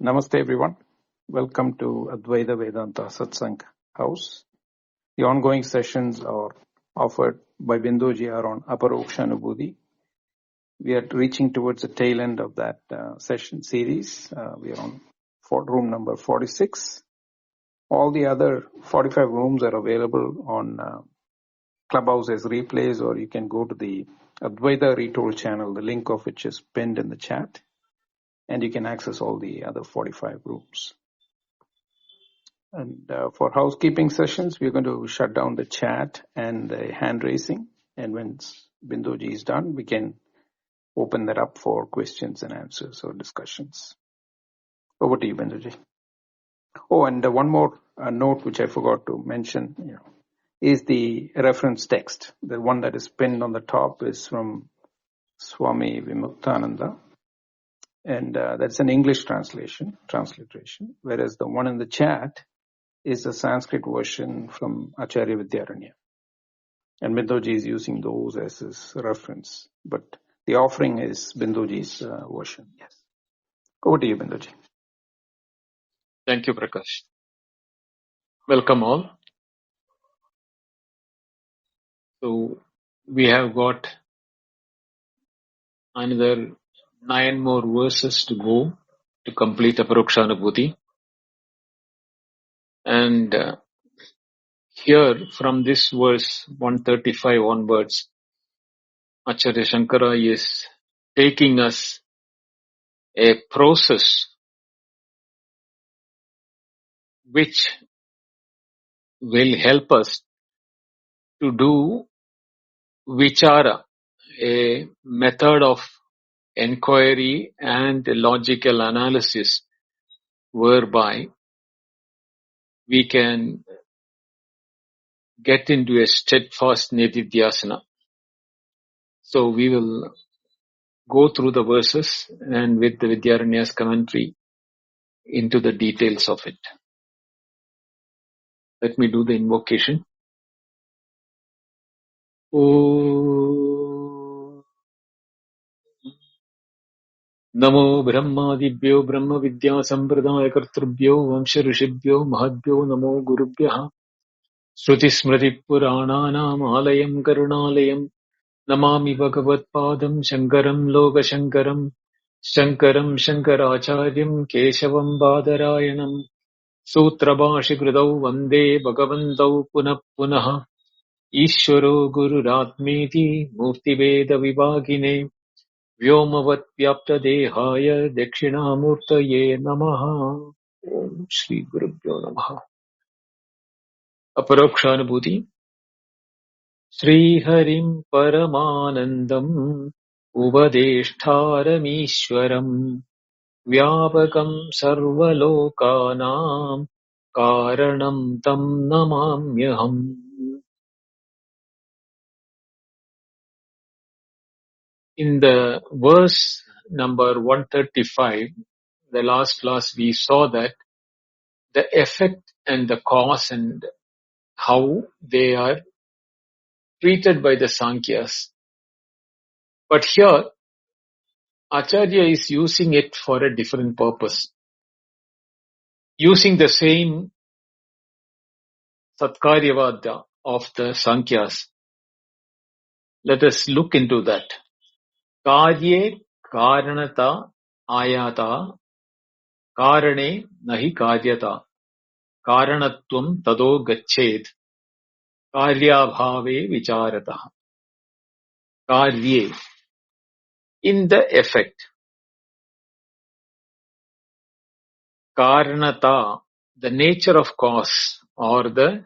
Namaste everyone. Welcome to Advaita Vedanta Satsang House. The ongoing sessions are offered by Binduji are on Aparokshanubhuti. We are reaching towards the tail end of that session series. We are on room number 46. All the other 45 rooms are available on Clubhouse as replays, or you can go to the Advaita Retold channel, the link of which is pinned in the chat, and you can access all the other 45 rooms. And for housekeeping sessions, we're going to shut down the chat and the hand raising. And when Binduji is done, we can open that up for questions and answers or discussions. Over to you, Binduji. Oh, and one more note which I forgot to mention, is the reference text. The one that is pinned on the top is from Swami Vimuktananda. And that's an English transliteration, whereas the one in the chat is a Sanskrit version from Acharya Vidyaranya. And Binduji is using those as his reference. But the offering is Binduji's version. Yes. Over to you, Binduji. Thank you, Prakash. Welcome all. So we have got another 9 more verses to go to complete Aparokshanubhuti. And here from this verse 135 onwards, Acharya Shankara is taking us a process which will help us to do vichara, a method of inquiry and logical analysis whereby we can get into a steadfast nididhyasana. So we will go through the verses and with the Vidyaranya's commentary into the details of it. Let me do the invocation. Om Namo Brahmadibhyo Brahma Vidya Sampradaya Kartrubhyo Vamsha Rishibhyo Mahadbhyo Namo Gurubhyaha Shruti Smriti Purananam Alayam Karunalayam Namami Bhagavatpadam Shankaram Logashankaram Shankaram Shankaracharyam Keshavam Badarayanam Sutrabhashikridau Vande Bhagavantau Punah Punah Ishvaro Gururatmeti Murtiveda Vibhagine Vyomavat Vyapta Dehaya Dakshinamurtaye Namaha. Om Shri Gurubhyo Namaha. Aparokshanubhuti. Sri Harim Paramanandam Ubadeshtaramishwaram Vyapakam Sarvalokanam Karanam Tam Namamyaham. In the verse number 135, the last class we saw that the effect and the cause and how they are treated by the Saṅkhyas. But here, Acharya is using it for a different purpose. Using the same Satkaryavada of the Saṅkhyas. Let us look into that. Kārye kāranata āyāta kārane nahi kāryata kāranatvam tado gacchēd kāryabhāve vicārataha. Kārye, in the effect. Kāranata, the nature of cause or the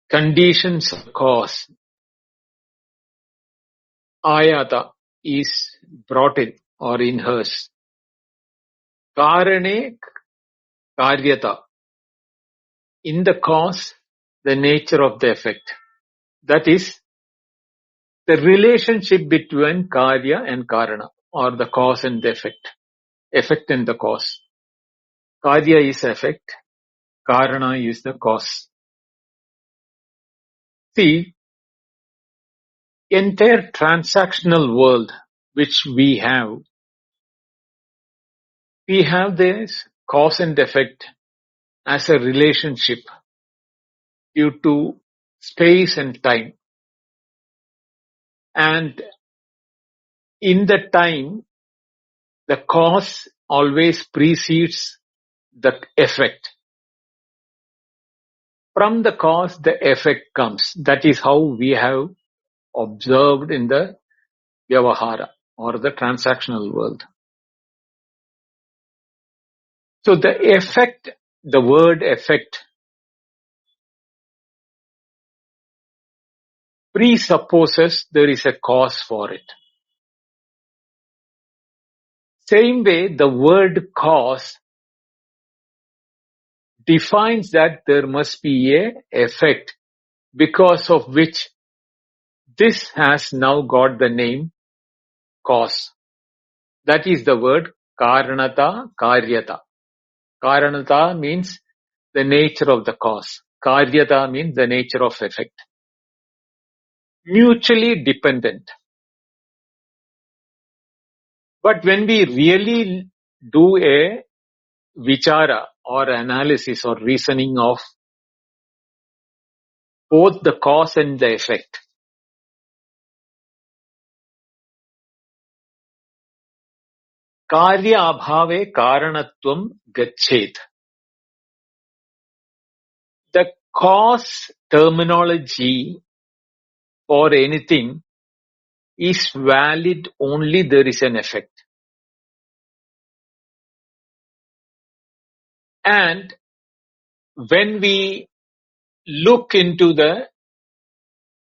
conditions of cause. Ayata is brought in or in hers. Kārane kāryata, in the cause, the nature of the effect. That is the relationship between kārya and kārana, or the cause and the effect. Effect and the cause. Kārya is effect, kārana is the cause. See, entire transactional world which we have we have this cause and effect as a relationship due to space and time. And in the time, the cause always precedes the effect. From the cause, the effect comes. That is how we have observed in the Vyavahara or the transactional world. So the effect, the word effect, presupposes there is a cause for it. Same way, the word cause defines that there must be a effect because of which this has now got the name cause. That is the word karanata, karyata. Karanata means the nature of the cause. Karyata means the nature of effect. Mutually dependent. But when we really do a vichara or analysis or reasoning of both the cause and the effect, kārya abhave karanatvam gachet. The cause terminology for anything is valid only there is an effect. And when we look into the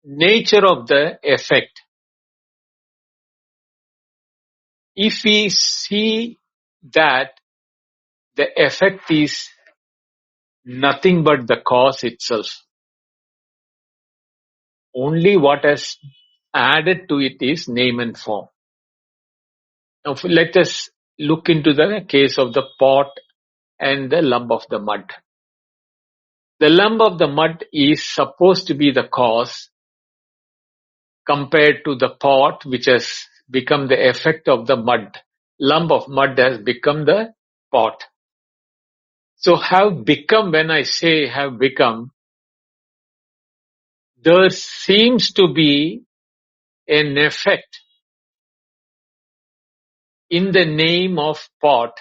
nature of the effect, if we see that the effect is nothing but the cause itself, only what has added to it is name and form. Now let us look into the case of the pot and the lump of the mud. The lump of the mud is supposed to be the cause compared to the pot which has become the effect of the mud. Lump of mud has become the pot. So have become, when I say have become, there seems to be an effect in the name of pot,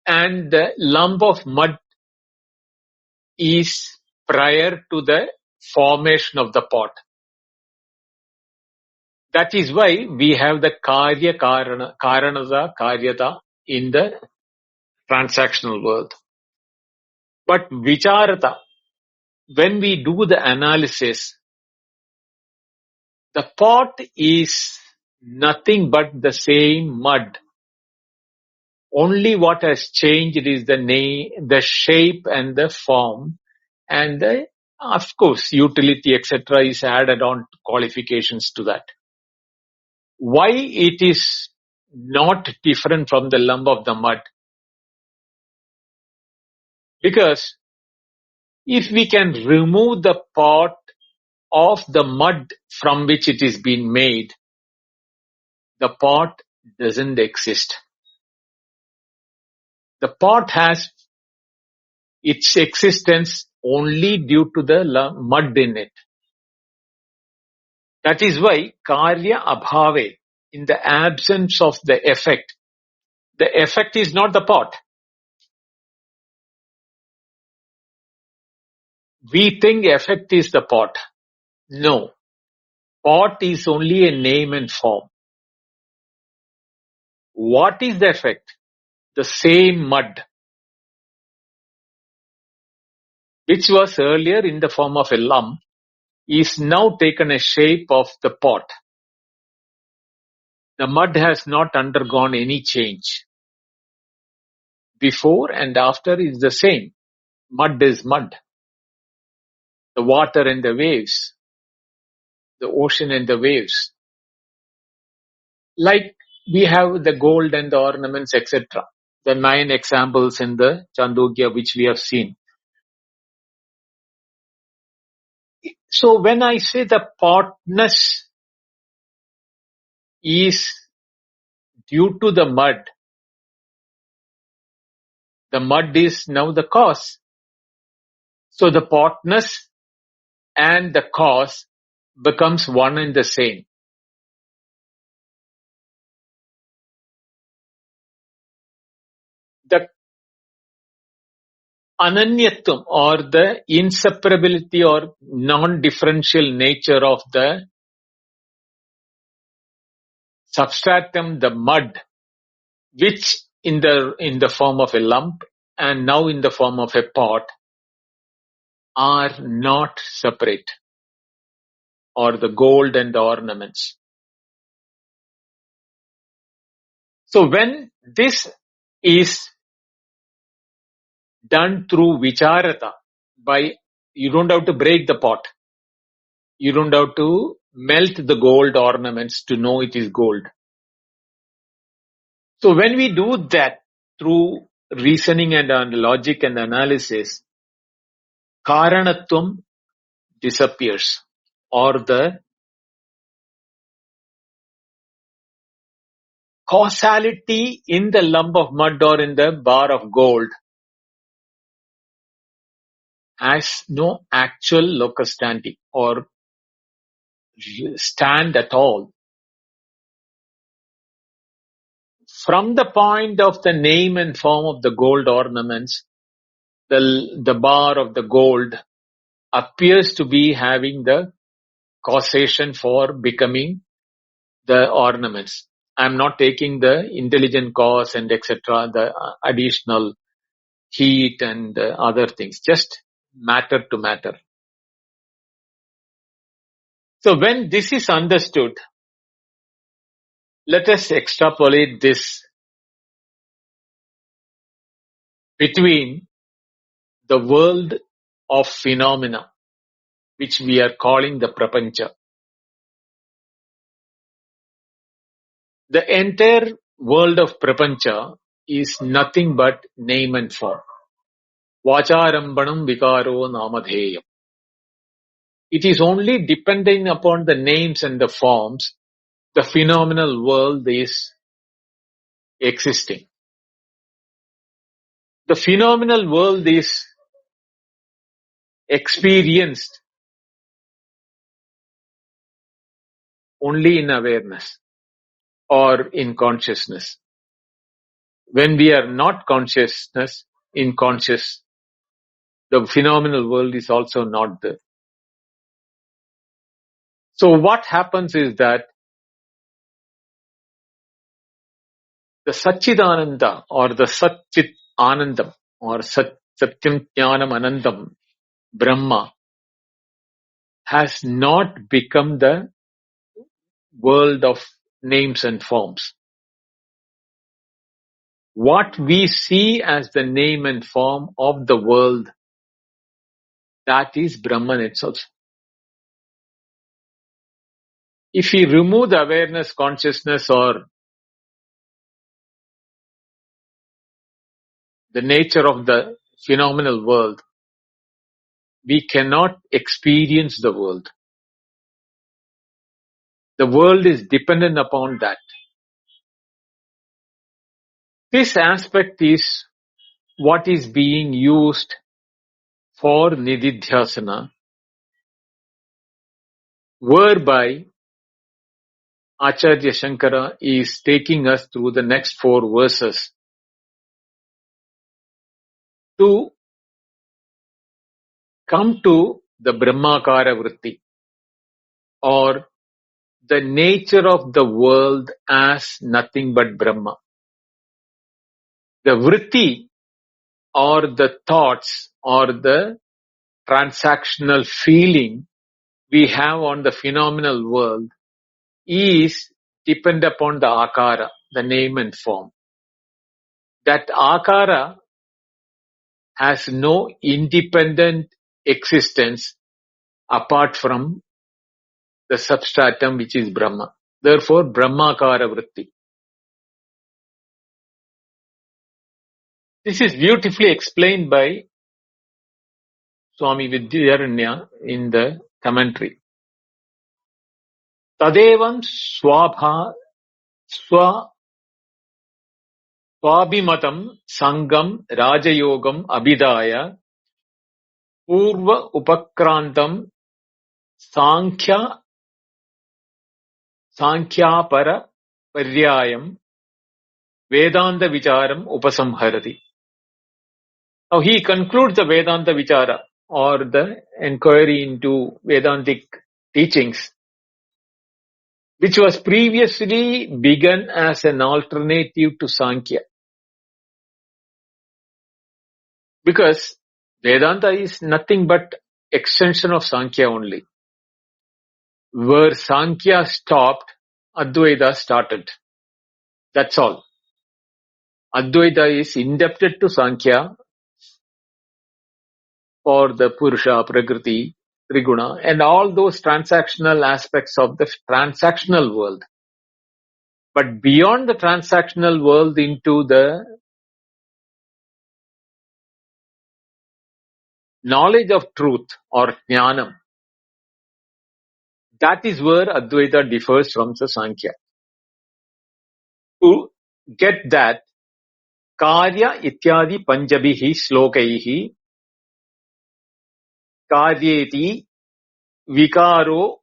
and the lump of mud is prior to the formation of the pot. That is why we have the kārya karanata karyata in the transactional world. But vicharata, when we do the analysis, the pot is nothing but the same mud. Only what has changed is the name, the shape and the form, and the, of course, utility, etc. is added on qualifications to that. Why it is not different from the lump of the mud? Because if we can remove the pot of the mud from which it is being made, the pot doesn't exist. The pot has its existence only due to the mud in it. That is why kārya abhave, in the absence of the effect is not the pot. We think effect is the pot. No. Pot is only a name and form. What is the effect? The same mud, which was earlier in the form of a lump, is now taken a shape of the pot. The mud has not undergone any change. Before and after is the same. Mud is mud. The water and the waves. The ocean and the waves. Like we have the gold and the ornaments, etc. The 9 examples in the Chandogya which we have seen. So when I say the potness is due to the mud. The mud is now the cause. So the potness and the cause becomes one and the same. The ananyatvam, or the inseparability or non-differential nature of the substratum, the mud, which in the form of a lump and now in the form of a pot, are not separate, or the gold and the ornaments. So when this is done through vicharata, you don't have to break the pot. You don't have to melt the gold ornaments to know it is gold. So when we do that through reasoning and logic and analysis, karanatvam disappears, or the causality in the lump of mud or in the bar of gold has no actual locus standi or stand at all. From the point of the name and form of the gold ornaments, the bar of the gold appears to be having the causation for becoming the ornaments. I'm not taking the intelligent cause and etc., the additional heat and other things, just matter to matter. So when this is understood, let us extrapolate this between the world of phenomena, which we are calling the prapancha. The entire world of prapancha is nothing but name and form. Vacharambanam vikaro namadheyam. It is only depending upon the names and the forms the phenomenal world is existing. The phenomenal world is experienced only in awareness or in consciousness. When we are not in conscious, the phenomenal world is also not there. So what happens is that the Satchidananda or the Satchit Anandam or Satyam Jnanam Anandam, Brahma, has not become the world of names and forms. What we see as the name and form of the world, that is Brahman itself. If we remove the awareness, consciousness, or the nature of the phenomenal world, we cannot experience the world. The world is dependent upon that. This aspect is what is being used for Nididhyasana, whereby Acharya Shankara is taking us through the next 4 verses to come to the Brahmakara Vritti, or the nature of the world as nothing but Brahma. The Vritti, or the thoughts, or the transactional feeling we have on the phenomenal world is dependent upon the akara, the name and form. That akara has no independent existence apart from the substratum, which is Brahma. Therefore, Brahmakara Vritti. This is beautifully explained by Swami Vidyaranya in the commentary. Tadevam swabha Swabhimatam Sangam Rājayogam Abhidaya Purva Upakrantam Saṅkhya Paryayam Vedanta Vicharam Upasamharati. Now he concludes the Vedanta Vichara, or the inquiry into Vedantic teachings, which was previously begun as an alternative to Saṅkhya. Because Vedanta is nothing but extension of Saṅkhya only. Where Saṅkhya stopped, Advaita started. That's all. Advaita is indebted to Saṅkhya for the Purusha, Prakriti, Triguna, and all those transactional aspects of the transactional world. But beyond the transactional world into the knowledge of truth or jnanam, that is where Advaita differs from the Saṅkhya. To get that, kārya ityadi panjabihi slokaihi kāryeti vikare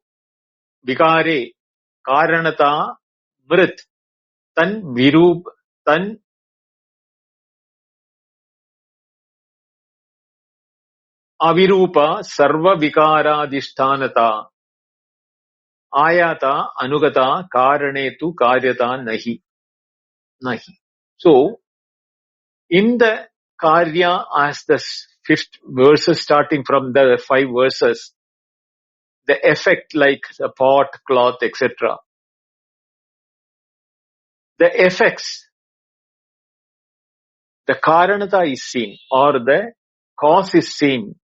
karanata mrit tan avirupa sarva vikaradhishthanata ayata anugata karanetu karyata nahi. So, in the kārya, as the fifth verses starting from the 5 verses, the effect like the pot, cloth, etc. The effects, the karanata is seen, or the cause is seen,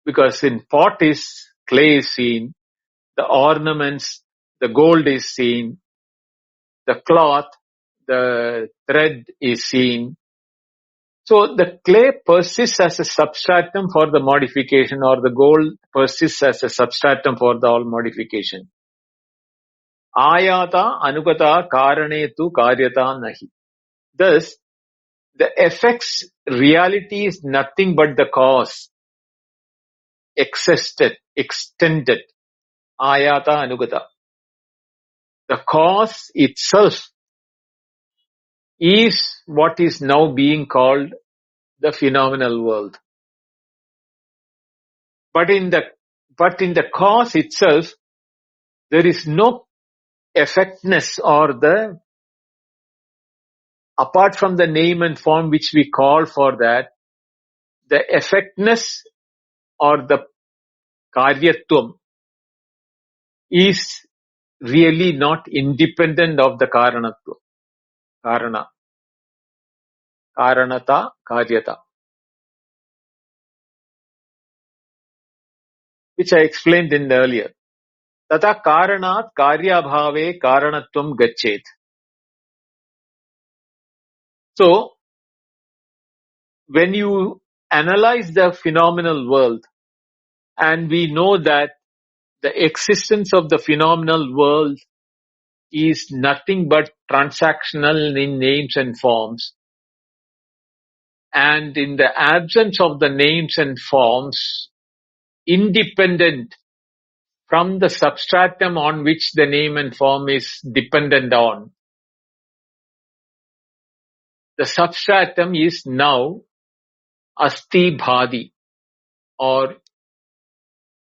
because in pot is clay is seen, the ornaments, the gold is seen, the cloth, the thread is seen. So the clay persists as a substratum for the modification, or the gold persists as a substratum for the all modification. Ayata anugata karanetu karyata nahi. Thus, the effect's reality is nothing but the cause, extended. Ayata anugata. The cause itself is what is now being called the phenomenal world. But in the cause itself, there is no effect-ness, or apart from the name and form which we call for that, the effect-ness or the karyatvam is really not independent of the karanatva. Karanata, karyata. Which I explained in earlier. Tata karanat karyabhave karanatvam gachet. So, when you analyze the phenomenal world, and we know that the existence of the phenomenal world is nothing but transactional in names and forms, and in the absence of the names and forms, independent from the substratum on which the name and form is dependent on. The substratum is now asti bhadi, or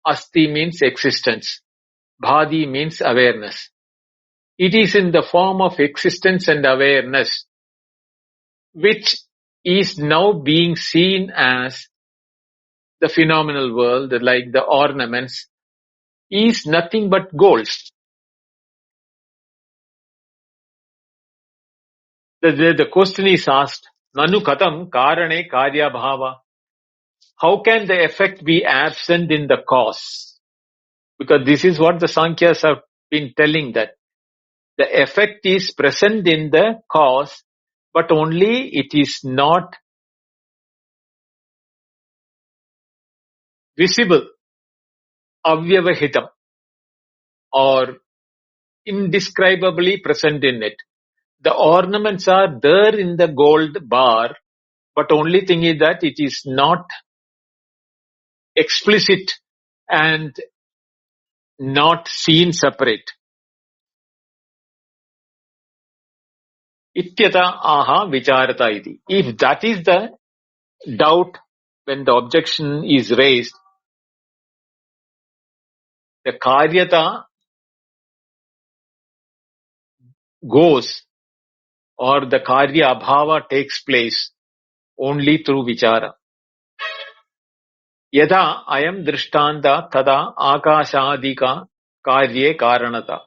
asti means existence, bhadi means awareness. It is in the form of existence and awareness, which is now being seen as the phenomenal world, like the ornaments, is nothing but gold. The question is asked, Nanu katam karane karya bhava. How can the effect be absent in the cause? Because this is what the Saṅkhyas have been telling, that the effect is present in the cause, but only it is not visible, avyavahitam, or indescribably present in it. the ornaments are there in the gold bar, but only thing is that it is not explicit and not seen separate. Ityata aha vicharata iti. If that is the doubt when the objection is raised, the karyata goes, or the karya abhava takes place only through vichara. Yada ayam drishtanta tada akashadika karye karanata.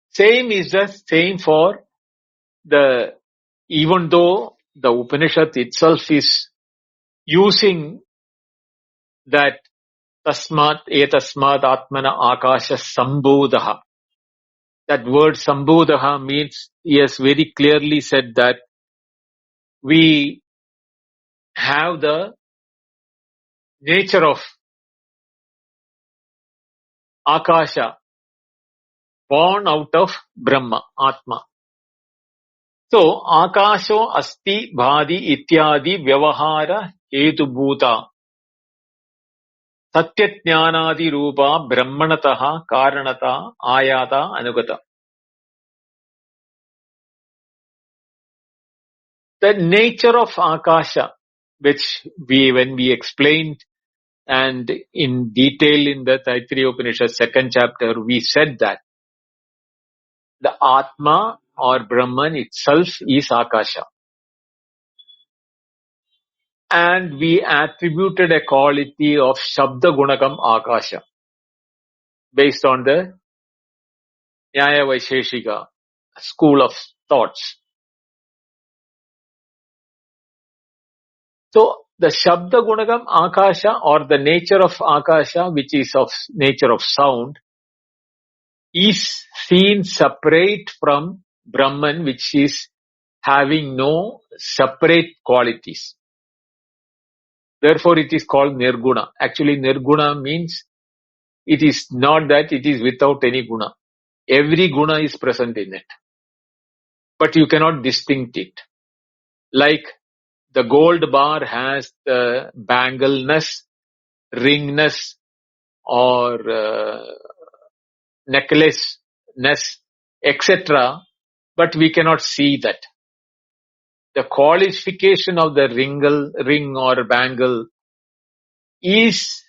Same is the same for the, even though the Upanishad itself is using that tasmat etasmat atmana akasha sambodha. That word sambodha means, he has very clearly said that we have the nature of akasha born out of Brahma, Atma. So, akasho asti bhadi ityadi vyavahara hetubhuta satyajnanadi rupa brahmanataha karanata ayata anugata. The nature of akasha, which when we explained and in detail in the Taittiriya Upanishad second chapter, we said that the Atma or Brahman itself is akasha. And we attributed a quality of Shabda Gunakam Akasha based on the Nyaya Vaisheshika school of thoughts. So, the Shabda Gunakam Akasha, or the nature of Akasha, which is of nature of sound, is seen separate from Brahman, which is having no separate qualities. Therefore, it is called Nirguna. Actually, Nirguna means it is not that it is without any guna. Every guna is present in it. But you cannot distinct it. Like the gold bar has the bangleness, ringness, or necklaceness, etc. But we cannot see that. The qualification of the ring or bangle is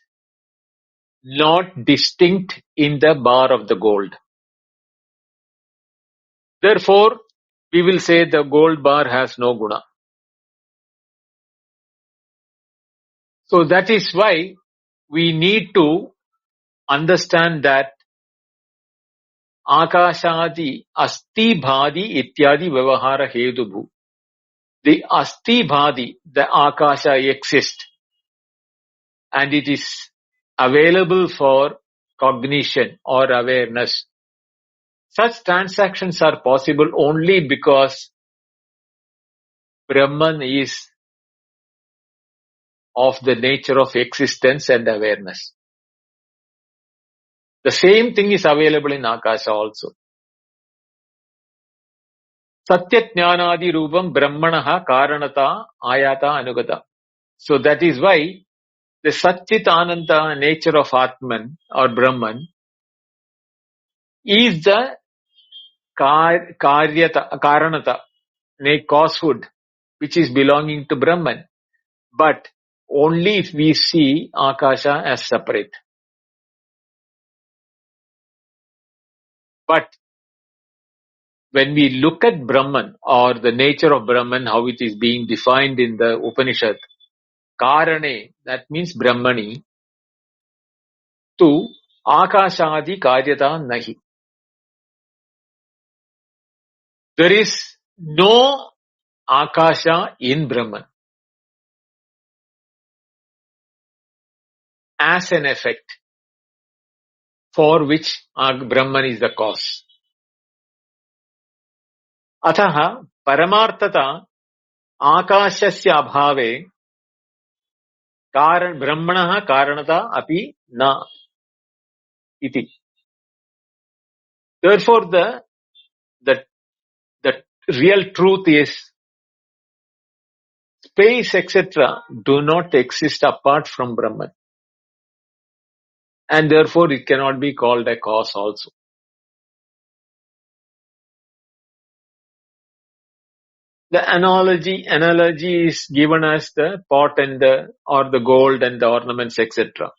not distinct in the bar of the gold. Therefore, we will say the gold bar has no guna. So that is why we need to understand that akashadi asti bhadi ityadi vyavahara hedubhu. The asti bhadi, the akasha exists and it is available for cognition or awareness. Such transactions are possible only because Brahman is of the nature of existence and awareness. The same thing is available in Akasha also. Satyajnanadi rupam brahmanaha karanata ayata anugata. So that is why the Satchit Ananta nature of Atman or Brahman is the karanata, causehood, which is belonging to Brahman. But only if we see Akasha as separate. But when we look at Brahman or the nature of Brahman, how it is being defined in the Upanishad, Karane, that means Brahmani, tu Akashadi karyata nahi. There is no Akasha in Brahman as an effect for which Brahman is the cause. Ataha paramartata akashasya abhave brahmanaha karanata api na iti. Therefore, the real truth is space, etc. do not exist apart from Brahman. And therefore it cannot be called a cause also. The analogy is given as the pot and or the gold and the ornaments, etc.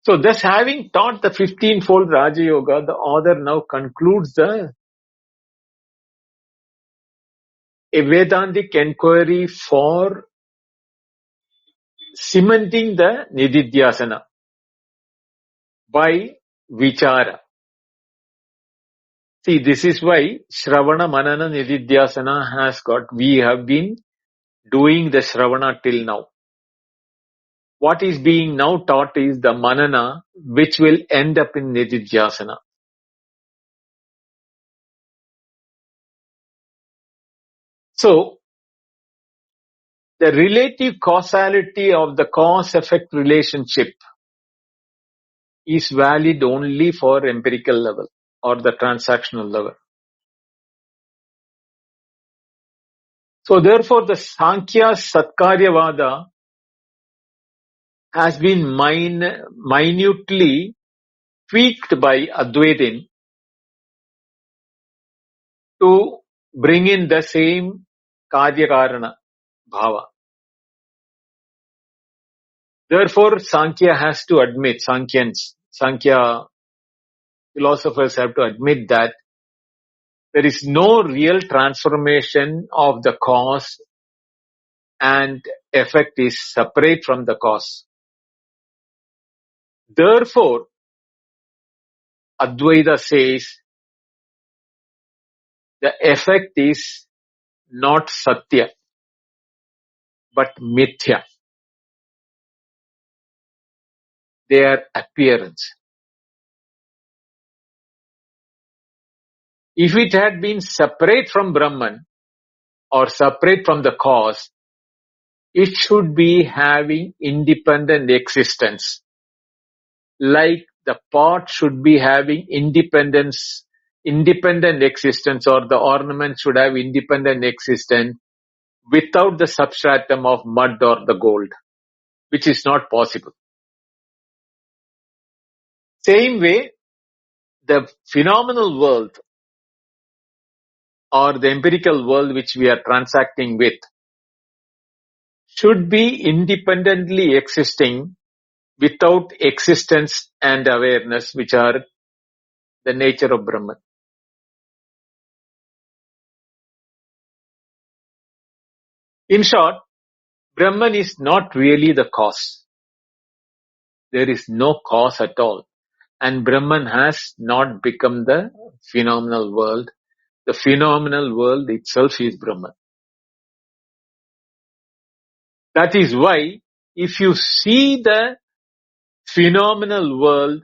So thus, having taught the 15-fold Rājayoga, the author now concludes a Vedāntic enquiry for cementing the nididhyasana by vichara. See, this is why Shravana, Manana, Nididhyasana we have been doing the Shravana till now. What is being now taught is the Manana, which will end up in Nididhyasana. So, the relative causality of the cause-effect relationship is valid only for empirical level or the transactional level. So therefore, the Saṅkhya Satkaryavada has been minutely tweaked by Advaitin to bring in the same Kārya-Kārana bhava. Therefore, Saṅkhya has to admit, Saṅkhya philosophers have to admit that there is no real transformation of the cause and effect is separate from the cause. Therefore, Advaita says the effect is not Satya, but Mithya. Their appearance. If it had been separate from Brahman or separate from the cause, it should be having independent existence. Like the pot should be having independent existence, or the ornament should have independent existence without the substratum of mud or the gold, which is not possible. Same way, the phenomenal world or the empirical world which we are transacting with should be independently existing without existence and awareness, which are the nature of Brahman. In short, Brahman is not really the cause. There is no cause at all. And Brahman has not become the phenomenal world. The phenomenal world itself is Brahman. That is why, if you see the phenomenal world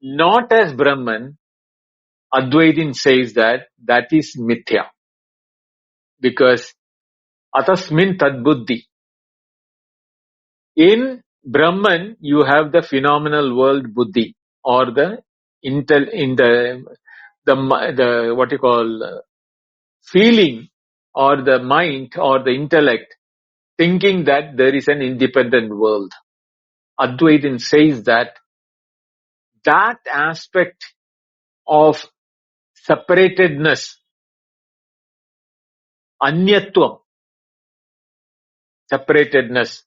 not as Brahman, Advaitin says that is mithya. Because atasmin tadbuddhi. In Brahman, you have the phenomenal world buddhi, or the what you call feeling, or the mind, or the intellect, thinking that there is an independent world. Advaitin says that aspect of separatedness, anyatvam, separatedness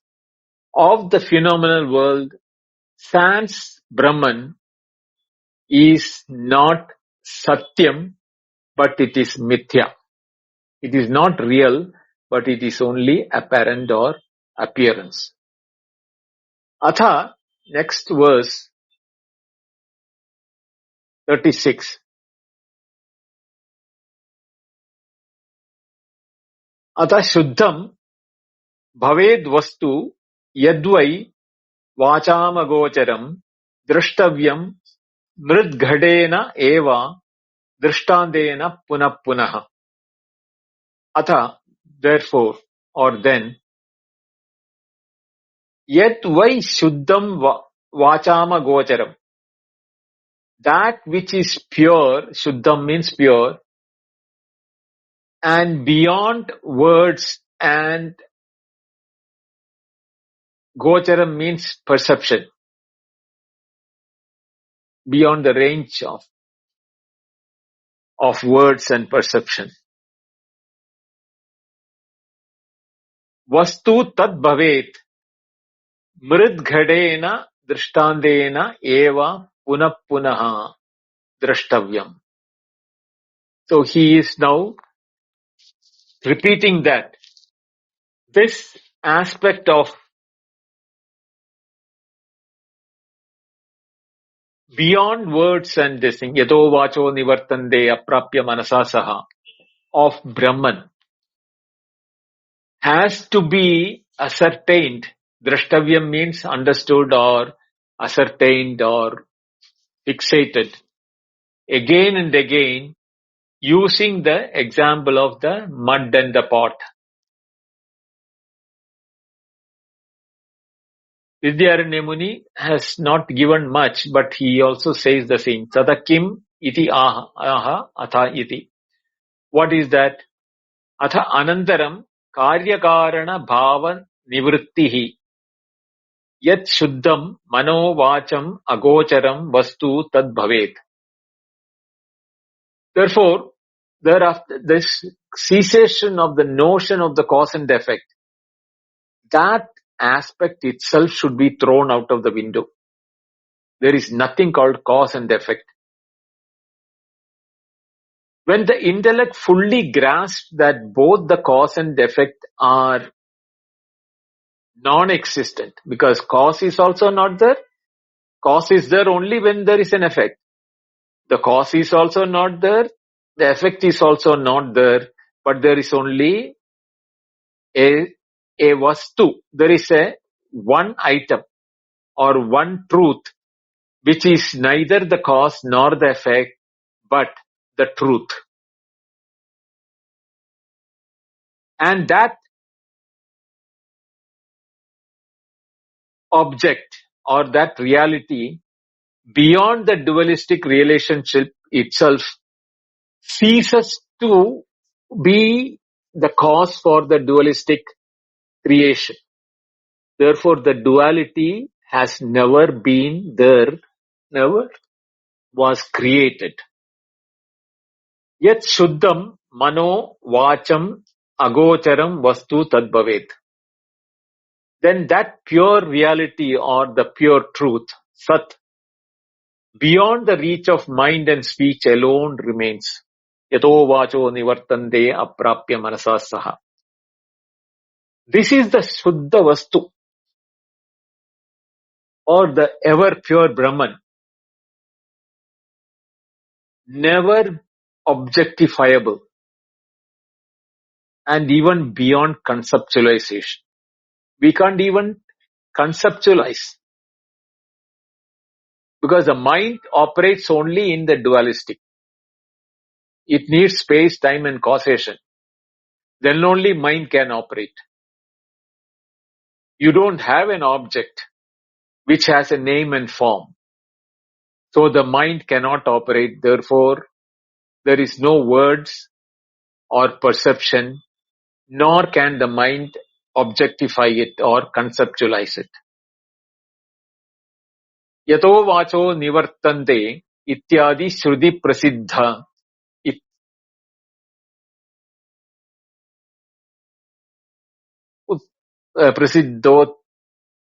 of the phenomenal world sans Brahman is not Satyam, but it is Mithya. It is not real, but it is only apparent or appearance. Atha, next verse, 36. Atha shuddham bhaved vastu yadvai vācāmagocharam drashtavyam mridghadena eva drishtandena punah punaha. Atha, therefore, or then, yet vai shuddham vācāmagocharam. that which is pure, Shuddham means pure, and beyond words, and Gocharam means perception, beyond the range of words and perception. Vastu tad bhavet mridghadena drishtandena eva punah punaha drashtavyam. So he is now repeating that this aspect of beyond words and this thing, yato vacho nivartande aprapya manasa saha, of Brahman, has to be ascertained. Drashtavyam means understood or ascertained or fixated again and again, using the example of the mud and the pot. Vidyaranya Muni has not given much, but he also says the same. Tadakim iti aha atha iti. What is that? Atha anantaram kārya kārana bhava nivrittihi yat shuddham mano vacham agocharam vastu tad bhavet. Therefore, thereafter, this cessation of the notion of the cause and effect, that aspect itself should be thrown out of the window. There is nothing called cause and effect. When the intellect fully grasps that both the cause and effect are non-existent, because cause is also not there, cause is there only when there is an effect. The cause is also not there, the effect is also not there, but there is only a vastu. There is a one item or one truth which is neither the cause nor the effect, but the truth. And that object or that reality beyond the dualistic relationship itself ceases to be the cause for the dualistic creation. Therefore, the duality has never been there, never was created. Yat shuddham mano vacham agocharam vastu tadbhavet. Then that pure reality or the pure truth, Sat, beyond the reach of mind and speech alone remains. Yato vacho nivartande aprapya manasa saha. This is the Shuddha Vastu or the ever pure Brahman, never objectifiable and even beyond conceptualization. We can't even conceptualize because the mind operates only in the dualistic. It needs space, time and causation. Then only mind can operate. You don't have an object which has a name and form. So the mind cannot operate. Therefore, there is no words or perception, nor can the mind objectify it or conceptualize it. Yato vacho nivartante ityadi shruti prasiddha prasiddot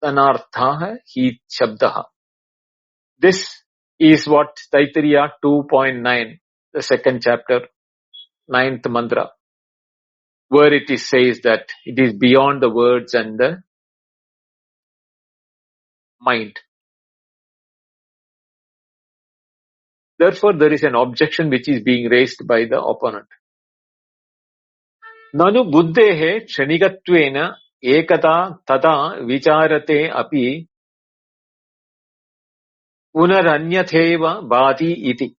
anartha hai hi shabdaha. This is what Taittiriya 2.9, the second chapter, 9th mantra, where it is says that it is beyond the words and the mind. Therefore, there is an objection which is being raised by the opponent. Nanu buddhehe kshanikattvena ekata tata vicharate api punaranyatheva bhati iti.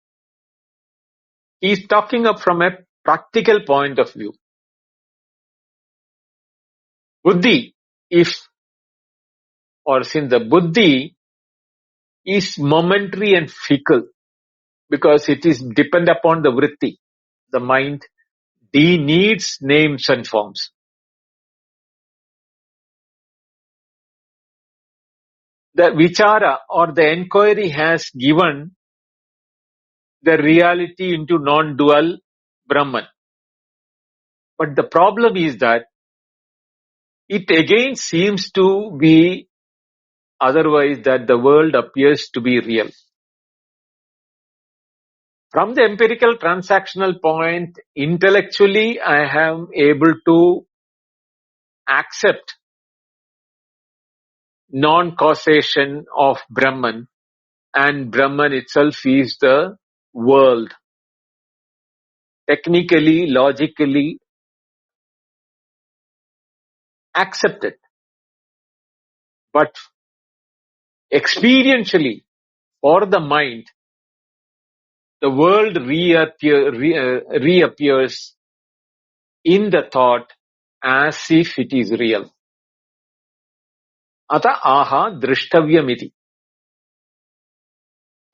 He is talking up from a practical point of view. Buddhi, since the buddhi is momentary and fickle, because it is depend upon the vritti. The mind needs names and forms. The vichara or the inquiry has given the reality into non-dual Brahman. But the problem is that it again seems to be otherwise, that the world appears to be real. From the empirical transactional point, intellectually I am able to accept non-causation of Brahman, and Brahman itself is the world. Technically, logically accepted. But experientially, for the mind, the world reappears in the thought as if it is real. Ata aha drishtavyamiti.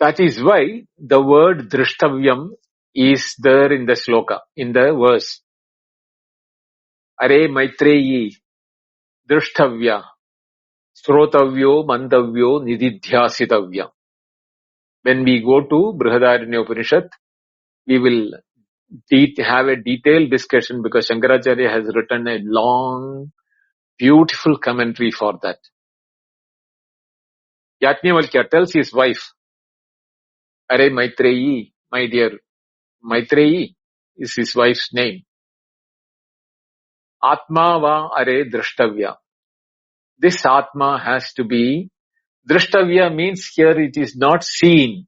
That is why the word drishtavyam is there in the sloka, in the verse. Are Maitreyi drishtvya srotavyo mandavyo nididhyasitavya. When we go to Brihadaranya Upanishad, we will have a detailed discussion, because Shankaracharya has written a long, beautiful commentary for that. Yajnavalkya tells his wife, Are Maitreyi, my dear, Maitreyi is his wife's name. Atma va are drashtavya. This Atma has to be, drashtavya means here it is not seen,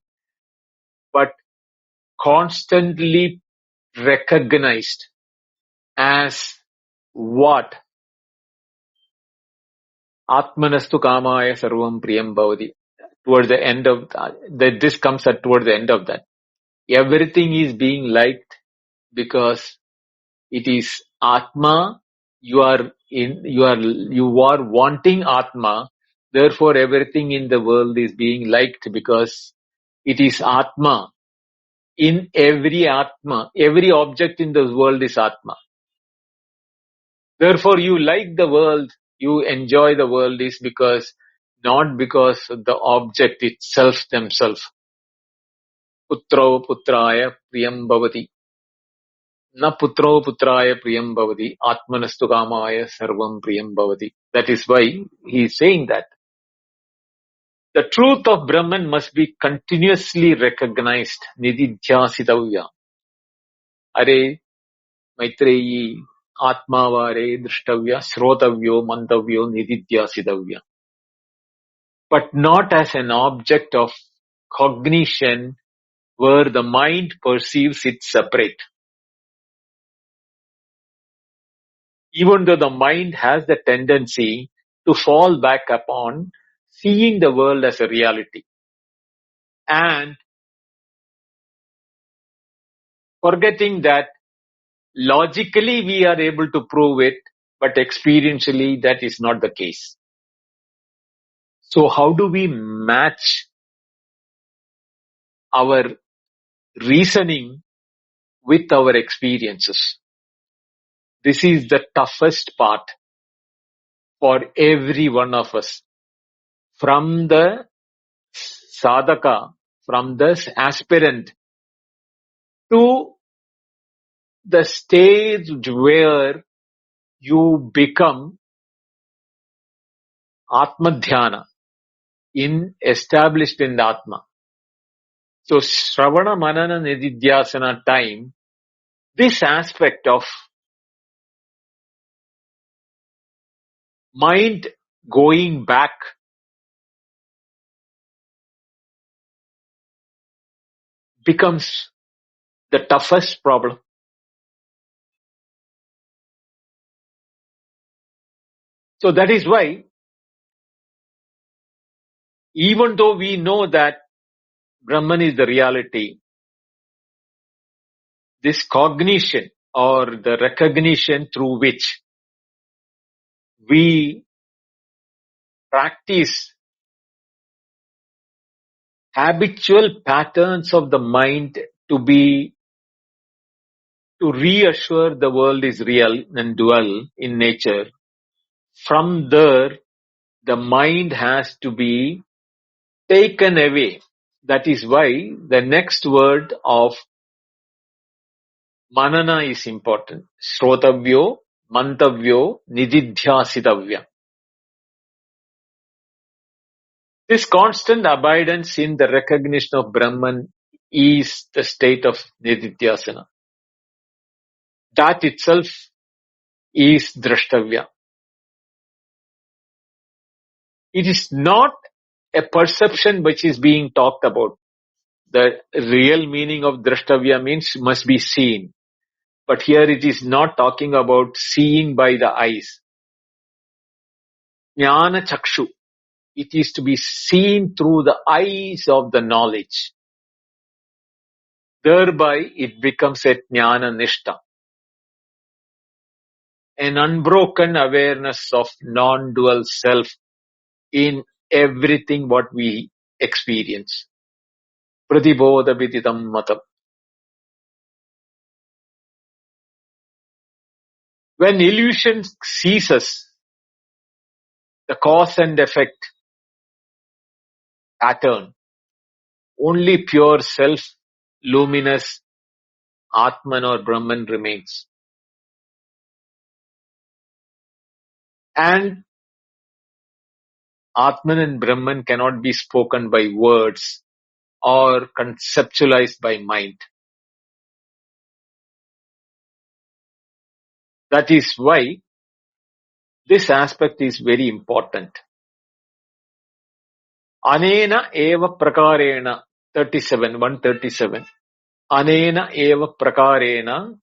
but constantly recognized as what? Atmanastu kamaya sarvam priyam bhavati. Towards the end of that, this comes at towards the end of that. Everything is being liked because it is Atma. You are wanting Atma. Therefore, everything in the world is being liked because it is Atma. In every Atma, every object in the world is Atma. Therefore, you like the world, you enjoy the world is because, not because of the object itself themselves. Putro putraya priyam bhavati. Na putro putraya priyam bhavati. Atmanastu kamaya sarvam priyam bhavati. That is why he is saying that. The truth of Brahman must be continuously recognized. Nididhyasitavya. Are Maitreyi Atmavare Drishtavya Srotavyo Mantavyo Nididhyasitavya. But not as an object of cognition where the mind perceives it separate. Even though the mind has the tendency to fall back upon seeing the world as a reality and forgetting that logically we are able to prove it, but experientially that is not the case. So how do we match our reasoning with our experiences? This is the toughest part for every one of us. From the sadhaka, from the aspirant to the stage where you become Atma Dhyana, established in the Atma. So Shravana Manana Nididhyasana time, this aspect of mind going back becomes the toughest problem. So that is why, even though we know that Brahman is the reality, this cognition or the recognition through which we practice habitual patterns of the mind to reassure the world is real and dual in nature. From there, the mind has to be taken away. That is why the next word of manana is important. Shrotavyo, mantavyo, nididhyasitavya. This constant abidance in the recognition of Brahman is the state of nididhyasana. That itself is drashtavya. It is not a perception which is being talked about. The real meaning of drashtavya means must be seen. But here it is not talking about seeing by the eyes. Jnana chakshu. It is to be seen through the eyes of the knowledge. Thereby it becomes a jnana nishta. An unbroken awareness of non-dual self in everything what we experience. Pratibodha viditam matam. When illusion ceases, the cause and effect pattern, only pure self, luminous Atman or Brahman remains. And Atman and Brahman cannot be spoken by words or conceptualized by mind. That is why this aspect is very important. Anena eva prakarena 137. Anena eva prakarena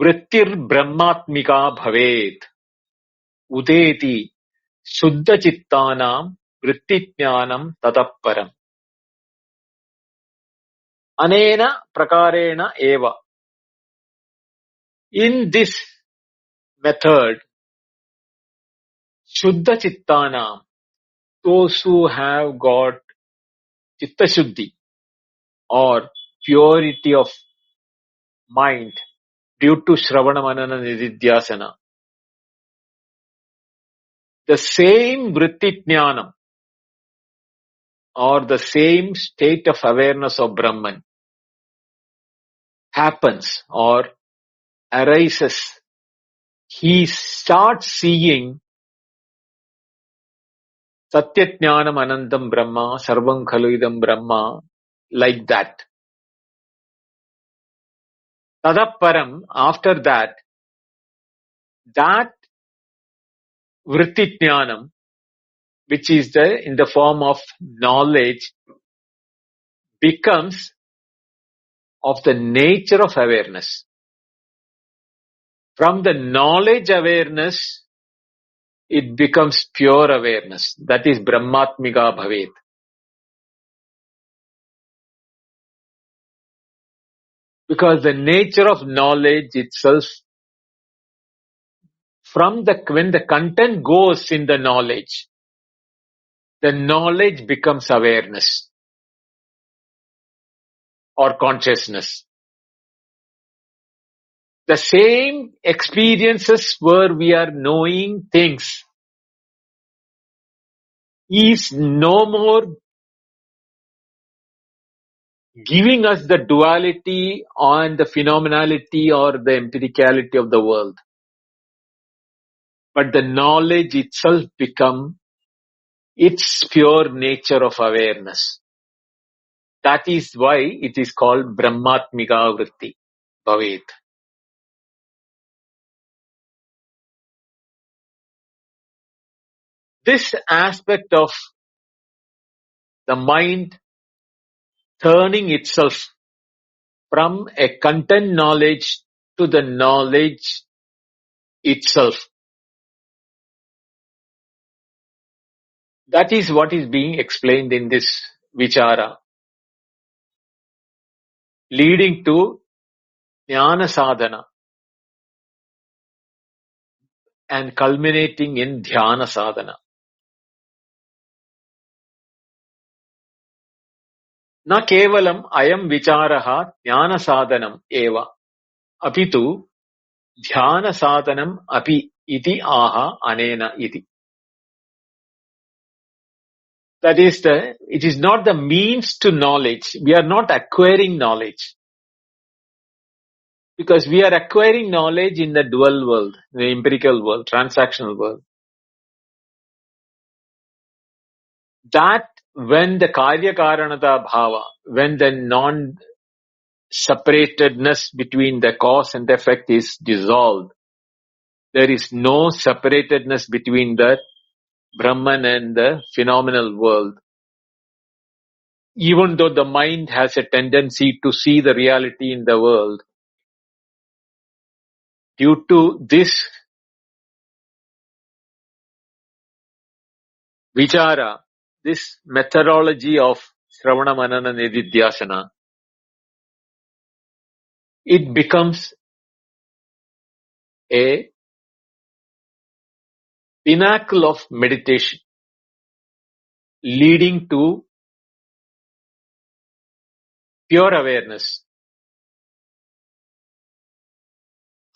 vrittir brahmatmika bhavet udeti shuddha chittanam vrittijnanam tatapparam. Anena prakarena eva. In this method, shuddha chittanam, those who have got chitta shuddhi or purity of mind due to Shravana Manana Nididhyasana, the same vritti jnanam or the same state of awareness of Brahman happens or arises. He starts seeing Satya Jnanam Anantam Brahma, Sarvam Khalu Idam Brahma, like that. Tadapparam, after that vritti jnanam, which is in the form of knowledge, becomes of the nature of awareness. From the knowledge awareness, it becomes pure awareness. That is Brahmatmika Bhavet. Because the nature of knowledge itself, when the content goes in the knowledge becomes awareness or consciousness. The same experiences where we are knowing things is no more giving us the duality on the phenomenality or the empiricality of the world. But the knowledge itself become its pure nature of awareness. That is why it is called Brahmatmika Vritti Bhavet. This aspect of the mind turning itself from a content knowledge to the knowledge itself, that is what is being explained in this vichara, leading to jnana sadhana and culminating in dhyana sadhana. न केवलम् अयम् विचारः ज्ञानसाधनम् एव अपि तु ध्यानसाधनम् अपि इति आह अनेन इति. That is it is not the means to knowledge. We are not acquiring knowledge. Because we are acquiring knowledge in the dual world, the empirical world, transactional world. That when the kārya kāranata bhava, when the non-separatedness between the cause and effect is dissolved, there is no separatedness between the Brahman and the phenomenal world. Even though the mind has a tendency to see the reality in the world, due to this vichara, this methodology of Shravana Manana Nididhyasana, it becomes a pinnacle of meditation, leading to pure awareness.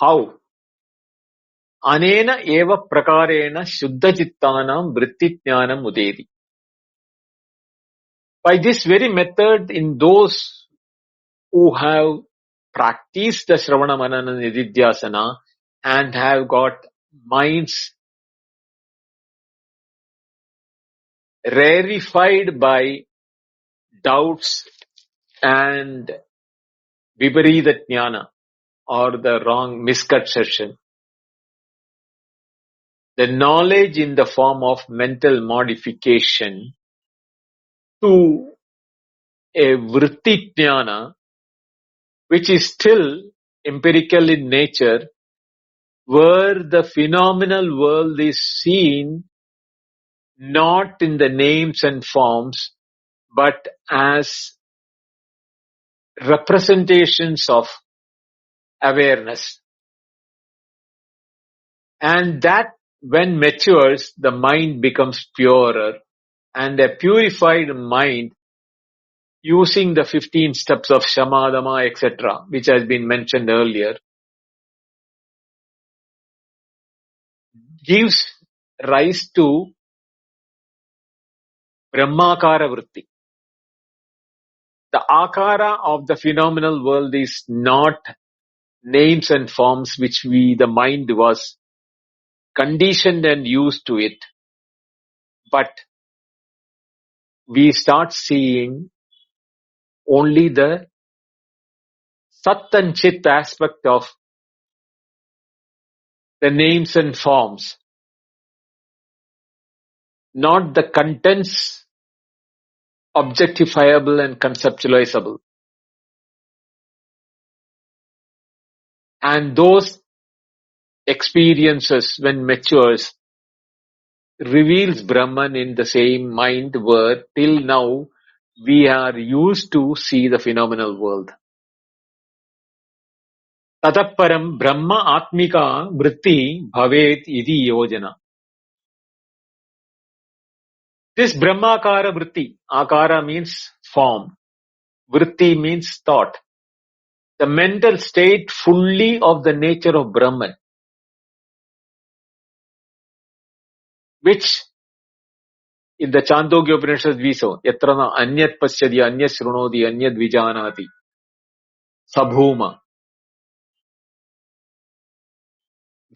How? Anena eva prakarena shuddha chittanam vrittijnanam udedi. By this very method, in those who have practiced the Shravana Manana Nididhyasana and have got minds rarefied by doubts and viparita jnana, or the wrong misconception, the knowledge in the form of mental modification to a vritti jnana, which is still empirical in nature, where the phenomenal world is seen not in the names and forms, but as representations of awareness. And that when matures, the mind becomes purer, and a purified mind, using the 15 steps of shamadama, etc., which has been mentioned earlier, gives rise to brahmakara vritti. The akara of the phenomenal world is not names and forms which the mind was conditioned and used to it, but we start seeing only the sat and chit aspect of the names and forms, not the contents objectifiable and conceptualizable. And those experiences, when matures, reveals Brahman in the same mind where till now we are used to see the phenomenal world. Tataparam Brahma Atmika Vritti Bhavet Iti Yojana. This Brahmakara Vritti, Akara means form, Vritti means thought. The mental state fully of the nature of Brahman, which in the Chandogya Upanishad we saw, Yatrana Anyat Pasyadi, Anyat Shrunodi, Anyat Vijanati, Sabhuma,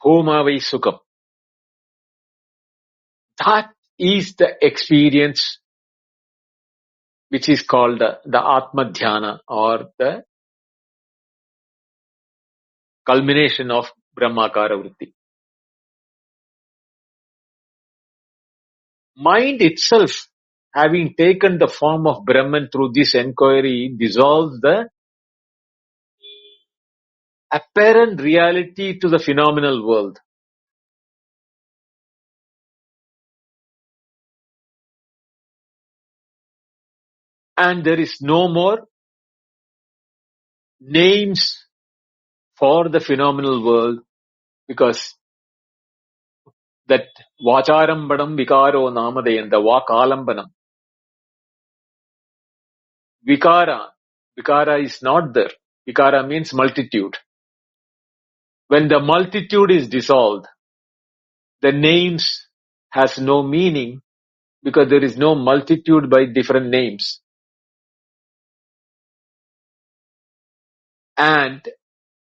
Bhuma Vai Sukam. That is the experience which is called the Atma Dhyana, or the culmination of Brahmakara Vritti. Mind itself, having taken the form of Brahman through this enquiry, dissolves the apparent reality to the phenomenal world. And there is no more names for the phenomenal world, because that Vacharambadam Vikaro Namadeyan, the Vakalambanam, Vikara. Vikara is not there. Vikara means multitude. When the multitude is dissolved, the names has no meaning because there is no multitude by different names. And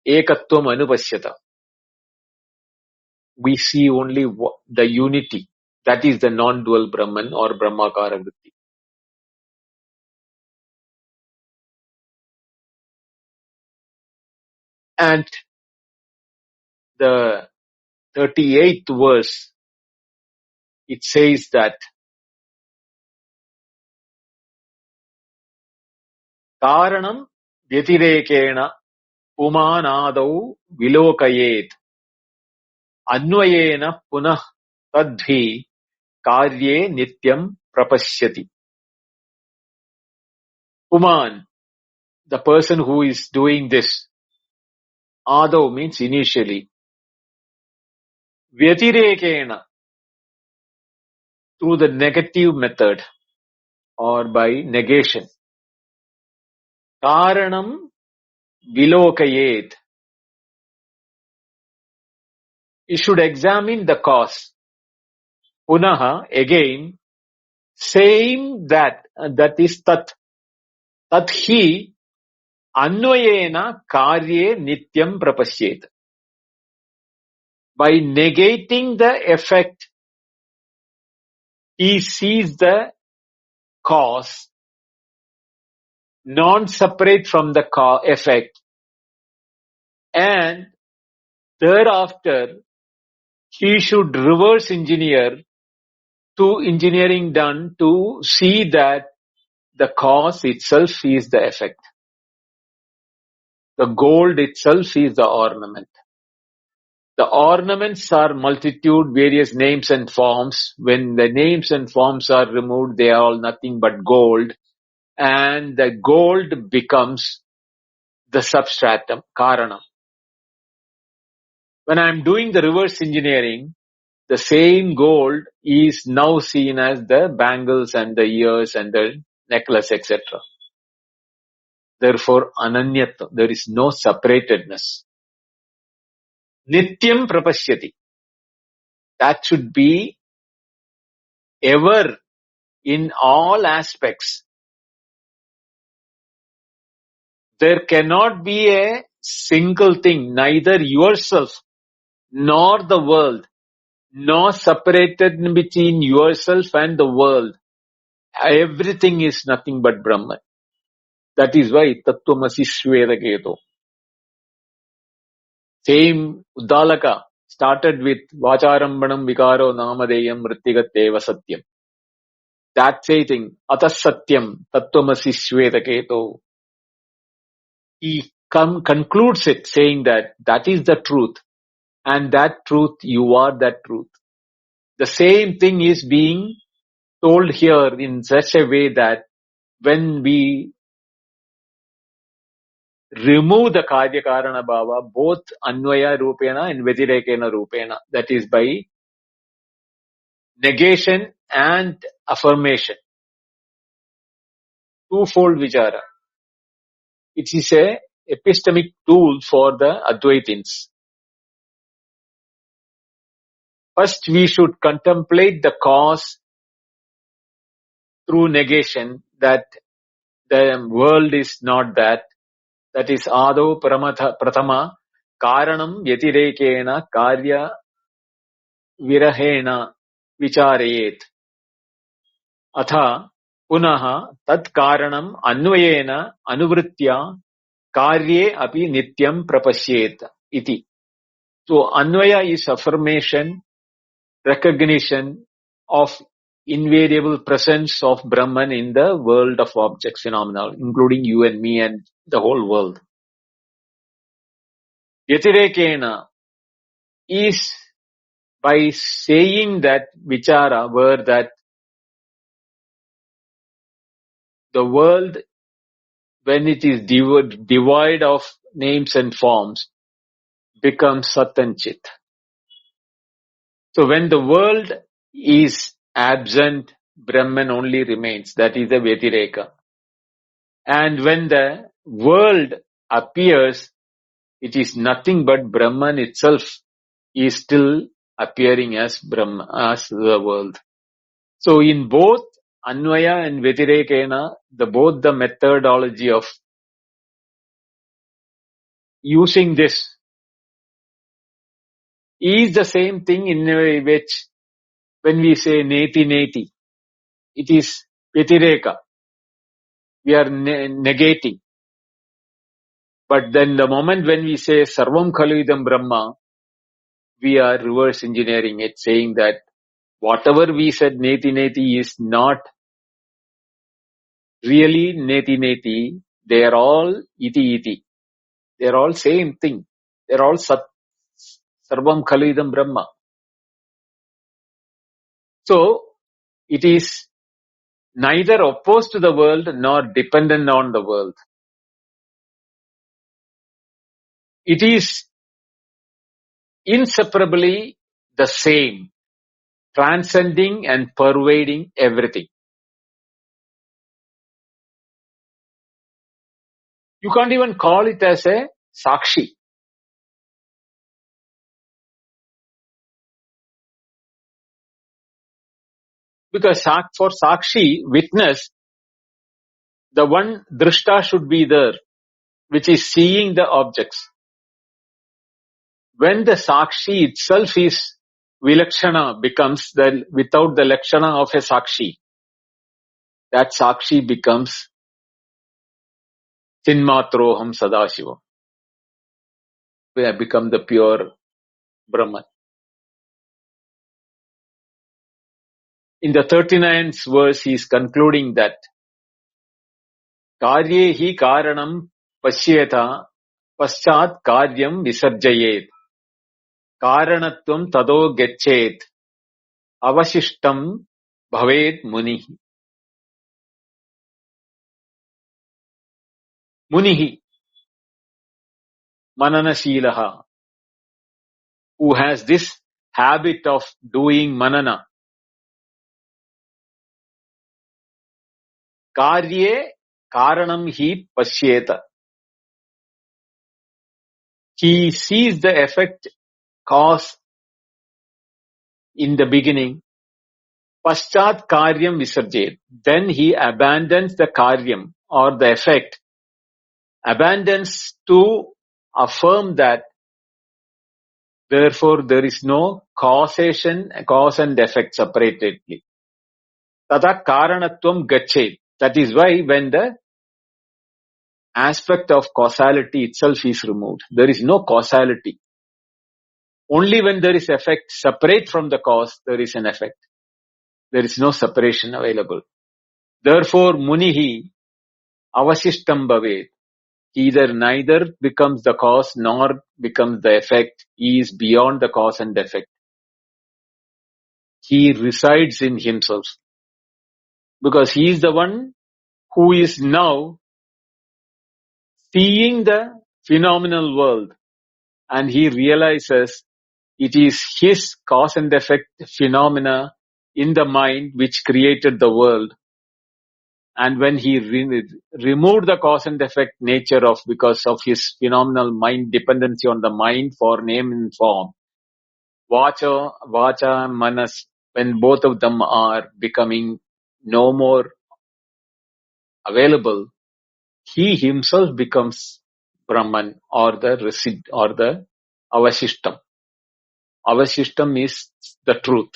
ekatvam anupashyata. We see only the unity. That is the non-dual Brahman or Brahmakara Vritti. And the 38th verse, it says that Karanam vyatirekena pumanadau vilokayet अन्वयेन पुनः तद्धि कार्ये नित्यम prapashyati. Puman, the person who is doing this, Ado means initially. Vyatirekena, through the negative method or by negation. Karanam vilokayet. You should examine the cause. Punaha, again, same that is tat. Tat hi anvayena kārye nityam prapasyet. By negating the effect, he sees the cause non-separate from the effect, and thereafter he should reverse engineer to engineering done to see that the cause itself is the effect. The gold itself is the ornament. The ornaments are multitude, various names and forms. When the names and forms are removed, they are all nothing but gold. And the gold becomes the substratum, karanam. When I am doing the reverse engineering, the same gold is now seen as the bangles and the ears and the necklace, etc. Therefore, ananyat, there is no separatedness. Nityam prapashyati. That should be ever in all aspects. There cannot be a single thing, neither yourself nor the world, nor separated between yourself and the world. Everything is nothing but Brahman. That is why Tattvamasi Shvedaketo. Same Uddalaka started with Vacharambanam Vikaro Namadeyam Rittigateva Satyam. That saying, Atas Satyam Tattvamasi Shvedaketo. He concludes it saying that is the truth. And that truth, you are that truth. The same thing is being told here in such a way that when we remove the Karya Karana Bhava, both Anvaya Rupena and Vyatirekena Rupena, that is by negation and affirmation. Twofold Vichara. It is a epistemic tool for the Advaitins. First, we should contemplate the cause through negation, that the world is not that. That is Ado Prathama Karanam Vyatirekena Kārya Virahena Vicharayet. Atha Punaha Tat Karanam Anvayena Anuvritya Kārye Api Nityam Prapasyet Iti. So Anvaya is affirmation, recognition of invariable presence of Brahman in the world of objects, phenomenal, including you and me and the whole world. Vyatirekena is by saying that vichara, where that the world, when it is devoid of names and forms, becomes Sat and Chit. So when the world is absent, Brahman only remains. That is the Vyatireka. And when the world appears, it is nothing but Brahman itself is still appearing as Brahma, as the world. So in both Anvaya and Vyatirekena, both the methodology of using this is the same thing in a way which when we say neti neti, it is Vyatireka. We are negating. But then the moment when we say Sarvam Khalu Brahma, we are reverse engineering it, saying that whatever we said neti neti is not really neti neti. They are all iti iti. They are all same thing. They are all Sarvam Khalu Brahma. So it is neither opposed to the world nor dependent on the world. It is inseparably the same, transcending and pervading everything. You can't even call it as a Sakshi. Because for Sakshi, witness, the one Drishta should be there, which is seeing the objects. When the Sakshi itself is Vilakshana, becomes without the Lakshana of a Sakshi, that Sakshi becomes Chinmatroham Sadashiva. We have become the pure Brahman. In the 39th verse, he is concluding that Kārye hi kāranam pashyeta paschat kāryam visarjayet kāranatvam tado gachet avashishtam bhavet munihi. Munihi, mananasīlaha, who has this habit of doing manana. Kārye kāranam hi pashyeta. He sees the effect, cause in the beginning. Paschat kāryam visarjayet. Then he abandons the kāryam or the effect. Abandons to affirm that therefore there is no causation, cause and effect separately. Tata karanatvam gachet. That is why when the aspect of causality itself is removed, there is no causality. Only when there is effect separate from the cause, there is an effect. There is no separation available. Therefore, munihi avasishtam bhavet. Either neither becomes the cause nor becomes the effect. He is beyond the cause and effect. He resides in himself. Because he is the one who is now seeing the phenomenal world, and he realizes it is his cause and effect phenomena in the mind which created the world. And when he removed the cause and effect nature of, because of his phenomenal mind dependency on the mind for name and form, vacha, manas, when both of them are becoming no more available, he himself becomes Brahman or the avashishtam. Avashishtam is the truth.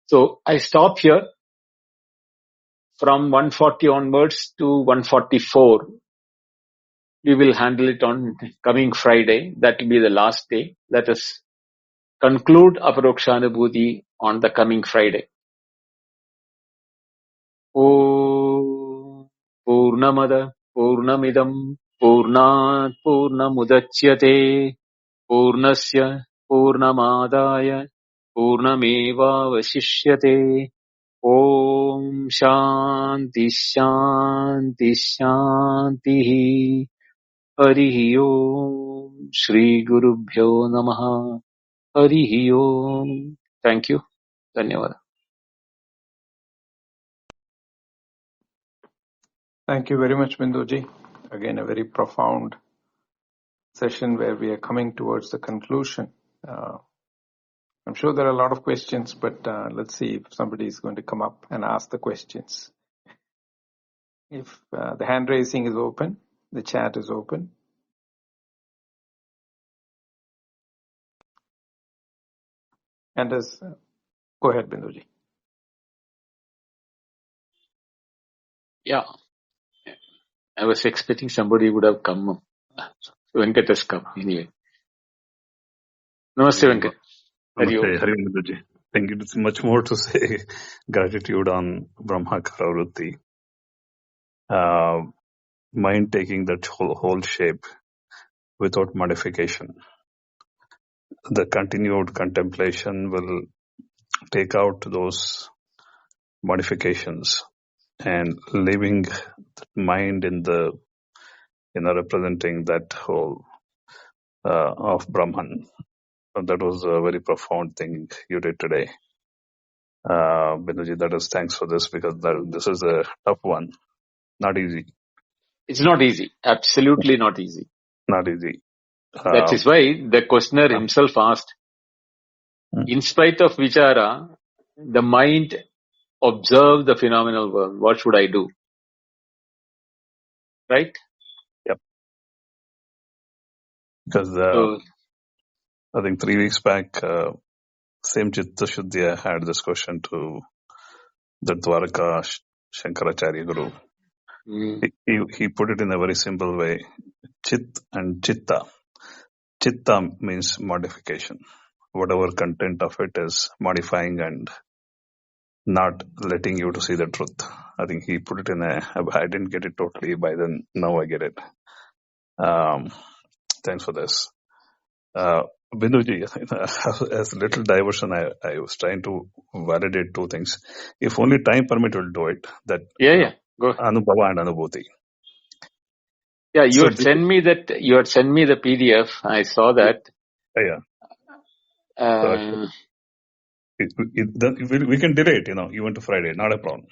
So I stop here. From 140 onwards to 144, we will handle it on coming Friday. That will be the last day. Let us conclude Aparokshanubhuti on the coming Friday. Om Purnamada Purnamidam Purnat Purnamudachyate Purnasya Purnamadaya Purnameva Vasishyate. Om Shanti Shanti Shanti. Harihi Om. Shri Gurubhyo Namaha. Harihi Om. Thank you. Dhanyawad. Thank you very much, Binduji. Again, a very profound session where we are coming towards the conclusion. I'm sure there are a lot of questions, but let's see if somebody is going to come up and ask the questions. If the hand raising is open, the chat is open. And go ahead, Binduji. Yeah, I was expecting somebody would have come. Venkat has come anyway. Namaste, Venkat. Namaste, Hari Binduji. I think it's much more to say gratitude on Brahmākara Vritti. Mind taking that whole shape without modification. The continued contemplation will take out those modifications and leaving the mind in the, representing that whole of Brahman. That was a very profound thing you did today. Binduji, that is thanks for this because this is a tough one. Not easy. It's not easy. Absolutely not easy. Not easy. That is why the questioner himself asked, in spite of vichara, the mind observed the phenomenal world. What should I do? Right? Yep. Because I think 3 weeks back, same Chitta Shuddhiya had this question to the Dwaraka Shankaracharya Guru. He put it in a very simple way. Chit and Chitta. Chitta means modification. Whatever content of it is modifying and not letting you to see the truth. I think he put it I didn't get it totally by then. Now I get it. Thanks for this. Binduji, as a little diversion, I was trying to validate 2 things. If only time permit will do it. That Go ahead. Anubhava and Anubhuti. Yeah, you had sent me the PDF. I saw that. Yeah. We can delay it, even to Friday. Not a problem.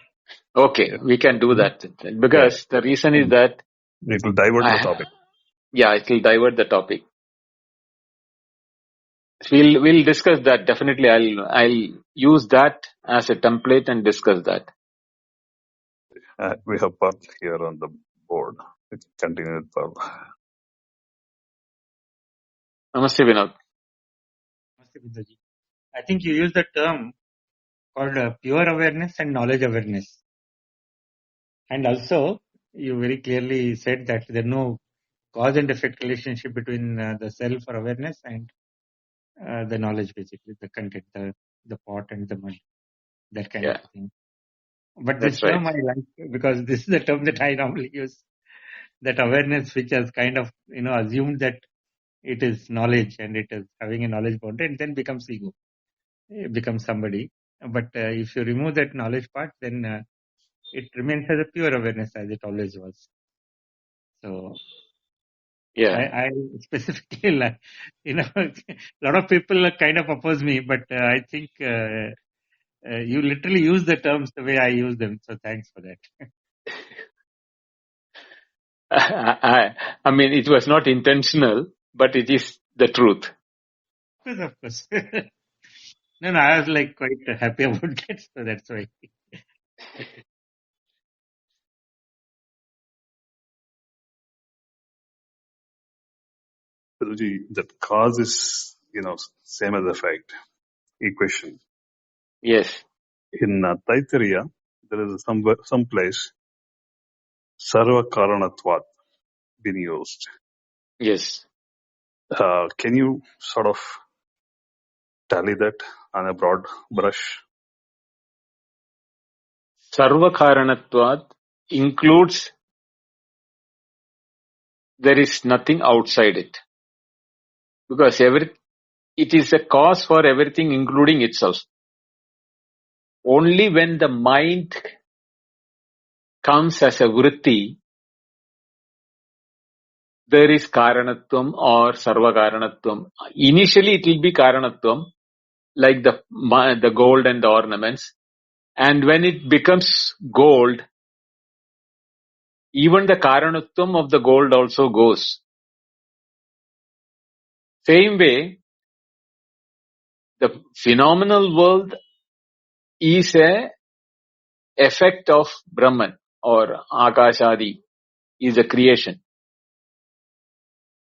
Okay, we can do that. Because the reason is that it will divert the topic. Yeah, it will divert the topic. We'll discuss that. Definitely, I'll use that as a template and discuss that. We have Pearl here on the board. Let's continue with Pearl. Namaste, Vinod. Namaste, Binduji. I think you used the term called pure awareness and knowledge awareness. And also, you very clearly said that there is no cause and effect relationship between the self or awareness and the knowledge, basically, the content, the pot and the mud, that kind of thing. But this term I like because this is the term that I normally use, that awareness which has kind of, assumed that it is knowledge and it is having a knowledge boundary and then becomes ego. It becomes somebody. But if you remove that knowledge part, then it remains as a pure awareness as it always was. So, I specifically, a lot of people kind of oppose me, but I think you literally use the terms the way I use them. So thanks for that. I mean, it was not intentional, but it is the truth. Of course. No, I was quite happy about that, so that's why. That cause is, same as effect equation. Yes. In Taittiriya, there is some place sarva karanatvat being used. Yes. Can you sort of tally that on a broad brush? Sarva karanatvat includes there is nothing outside it. Because it is a cause for everything, including itself. Only when the mind comes as a vritti, there is karanatvam or sarva karanatvam. Initially, it will be karanatvam, like the gold and the ornaments. And when it becomes gold, even the karanatvam of the gold also goes. Same way, the phenomenal world is a effect of Brahman or Akashadi, is a creation.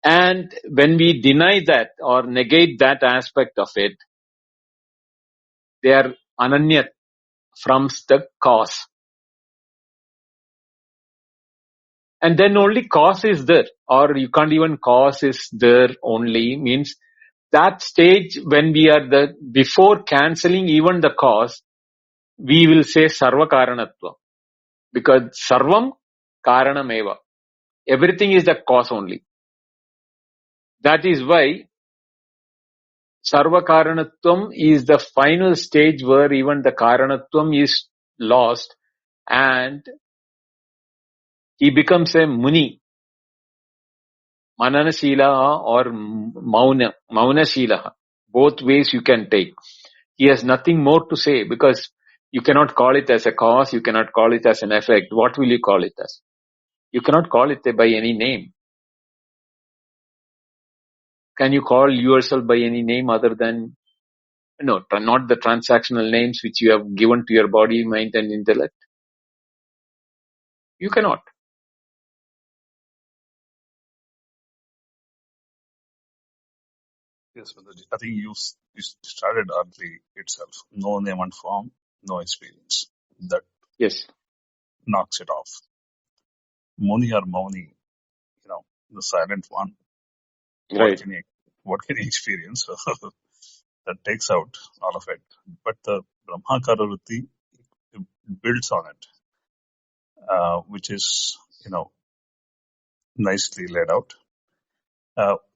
And when we deny that or negate that aspect of it, they are ananyat, from the cause. And then only cause is there, or you can't even cause is there only, means that stage when we are before cancelling even the cause, we will say sarva karanatva. Because sarvam karanameva. Everything is the cause only. That is why sarva karanatvam is the final stage where even the karanatvam is lost and he becomes a muni, mananashila or maunashila. Both ways you can take. He has nothing more to say because you cannot call it as a cause, you cannot call it as an effect. What will you call it as? You cannot call it by any name. Can you call yourself by any name other than, no, not the transactional names which you have given to your body, mind and intellect? You cannot. Yes, Vedāntic. I think you started early itself. No name and form, no experience. That Yes. knocks it off. Muni or Mauni, the silent one. Right. What can he experience? That takes out all of it. But the Brahmakara Vritti builds on it, which is, nicely laid out.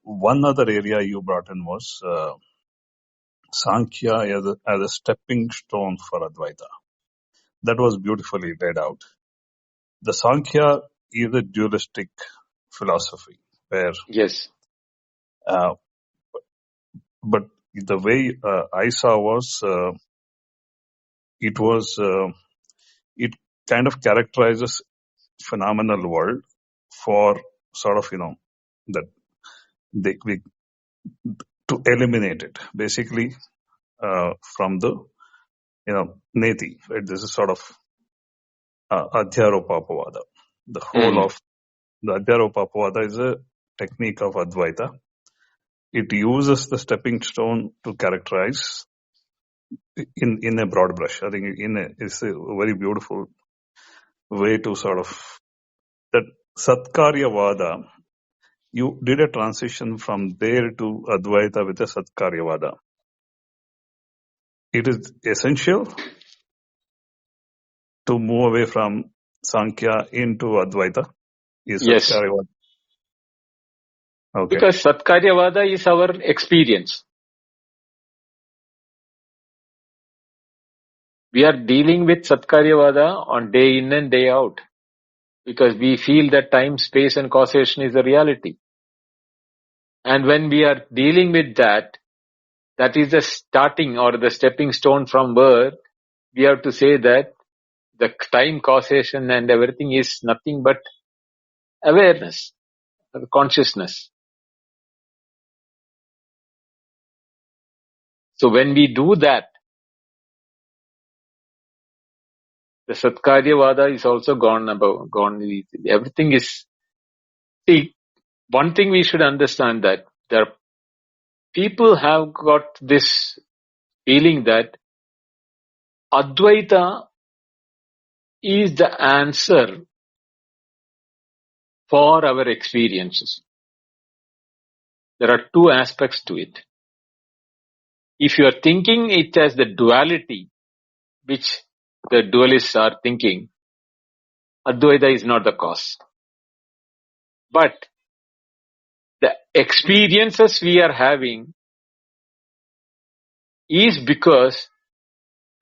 One other area you brought in was Saṅkhya as a stepping stone for Advaita. That was beautifully laid out. The Saṅkhya is a dualistic philosophy where, Yes. but the way I saw was, it kind of characterizes phenomenal world for sort of, that to eliminate it basically from the, neti. Right? This is sort of Adhyaropapavada. The whole of the Adhyaropapavada is a technique of Advaita. It uses the stepping stone to characterize in a broad brush. I think it's a very beautiful way to sort of that Satkaryavada. You did a transition from there to Advaita with a Satkaryavada. It is essential to move away from Saṅkhya into Advaita. Is Yes. Satkaryavada. Okay. Because Satkaryavada is our experience. We are dealing with Satkaryavada on day in and day out. Because we feel that time, space and causation is a reality. And when we are dealing with that is the starting or the stepping stone from where we have to say that the time, causation and everything is nothing but awareness, consciousness. So when we do that, the Satkaryavada is also gone. Everything is, see, one thing we should understand that there are people have got this feeling that Advaita is the answer for our experiences. There are two aspects to it. If you are thinking it as the duality, which the dualists are thinking, Advaita is not the cause. But the experiences we are having is because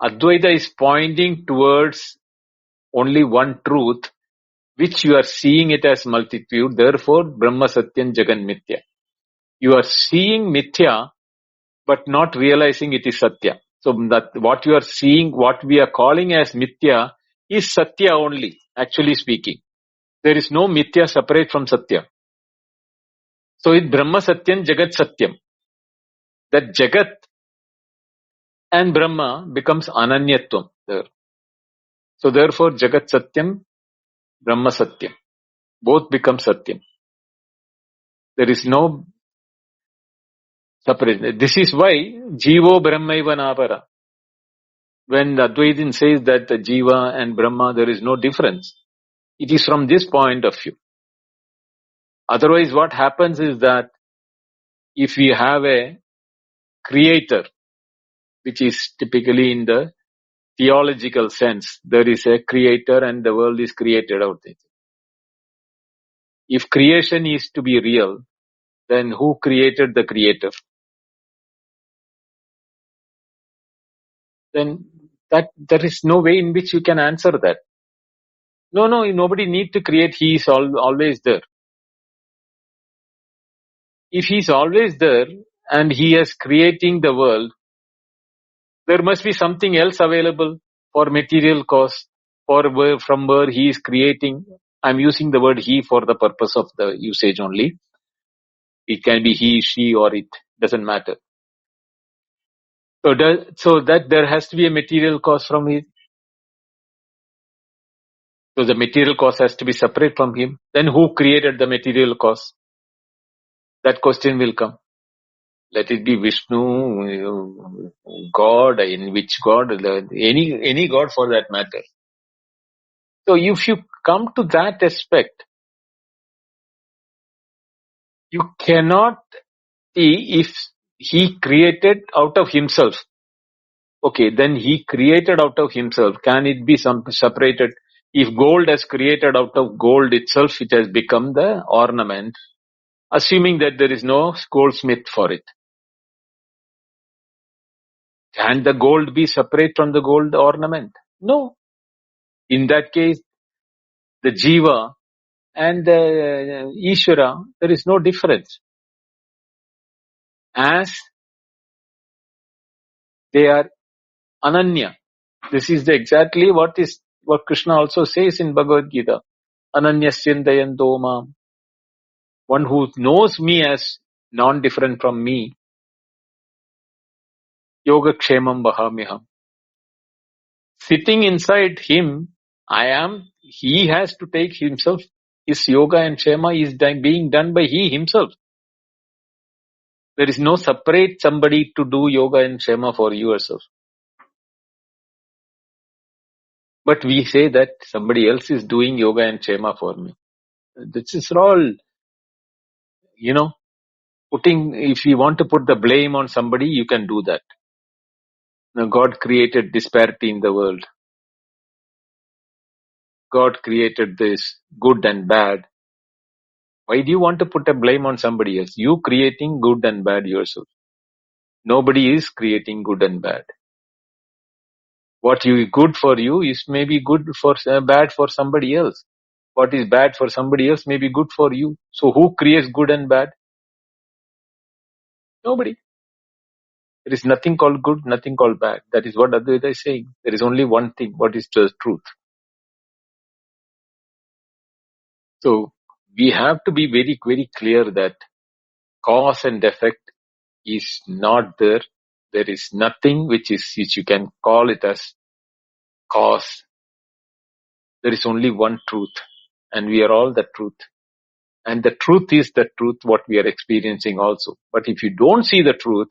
Advaita is pointing towards only one truth, which you are seeing it as multitude. Therefore, Brahma Satyam Jagan Mithya. You are seeing Mithya, but not realizing it is Satya. So that what you are seeing, what we are calling as Mithya, is Satya only, actually speaking. There is no mithya separate from Satya. So it Brahma Satyam, Jagat Satyam. That Jagat and Brahma becomes Ananyatvam there. So therefore Jagat Satyam, Brahma Satyam. Both become Satyam. There is no separate. This is why Jivo Brahmaiva Napara. When the Advaitin says that the Jiva and Brahma, there is no difference. It is from this point of view. Otherwise what happens is that if we have a creator, which is typically in the theological sense, there is a creator and the world is created out there. If creation is to be real, then who created the creator? Then that there is no way in which you can answer that. No, nobody need to create. He is always there. If he is always there and he is creating the world, there must be something else available for material cause, from where he is creating. I'm using the word he for the purpose of the usage only. It can be he, she, or it. Doesn't matter. So that there has to be a material cause from him. So the material cause has to be separate from him. Then who created the material cause? That question will come. Let it be Vishnu, God, in which God, any God for that matter. So if you come to that aspect, you cannot see if he created out of himself. Okay, then he created out of himself. Can it be separated? If gold has created out of gold itself, it has become the ornament, assuming that there is no goldsmith for it. Can the gold be separate from the gold ornament? No. In that case, the Jiva and the Ishvara, there is no difference. As they are Ananya. This is exactly what Krishna also says in Bhagavad Gita. Ananyasyandayanto mam. One who knows me as non-different from me. Yoga kshemam vahamiham. Sitting inside him, he has to take himself. His yoga and kshema is being done by he himself. There is no separate somebody to do yoga and kshema for yourself. But we say that somebody else is doing yoga and kshema for me. This is all, if you want to put the blame on somebody, you can do that. Now, God created disparity in the world. God created this good and bad. Why do you want to put a blame on somebody else? You creating good and bad yourself. Nobody is creating good and bad. What is good for you is maybe bad for somebody else. What is bad for somebody else may be good for you. So who creates good and bad? Nobody. There is nothing called good, nothing called bad. That is what Advaita is saying. There is only one thing, what is the truth. So we have to be very, very clear that cause and effect is not there. There is nothing which you can call it as cause. There is only one truth, and we are all the truth. And the truth is the truth, what we are experiencing also. But if you don't see the truth,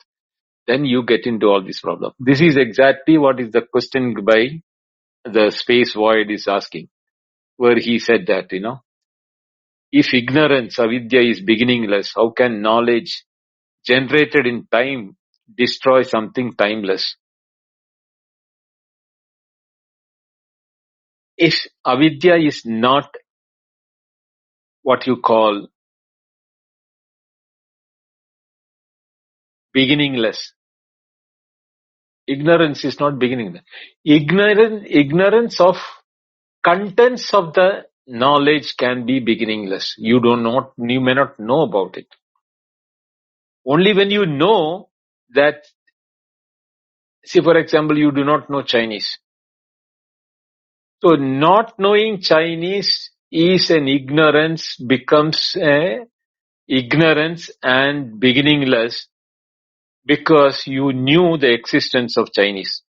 then you get into all these problems. This is exactly what is the question by the space void is asking, where he said that, if ignorance, avidya, is beginningless, how can knowledge generated in time destroy something timeless? If avidya is not what you call beginningless, ignorance is not beginningless. Ignorance of contents of the knowledge can be beginningless. You may not know about it. Only when you know that, see, for example, you do not know Chinese. So not knowing Chinese is an ignorance becomes a ignorance and beginningless because you knew the existence of Chinese.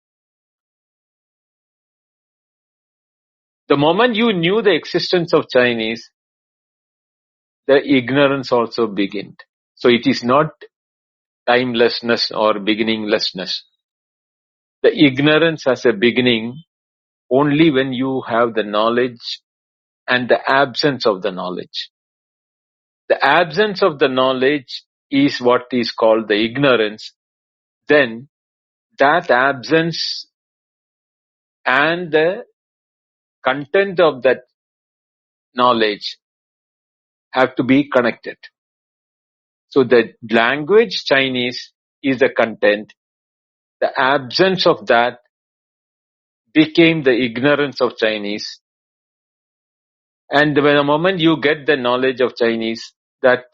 The moment you knew the existence of Chinese, the ignorance also began. So it is not timelessness or beginninglessness. The ignorance has a beginning only when you have the knowledge and the absence of the knowledge. The absence of the knowledge is what is called the ignorance. Then that absence and the content of that knowledge have to be connected. So the language Chinese is the content. The absence of that became the ignorance of Chinese. And when the moment you get the knowledge of Chinese, that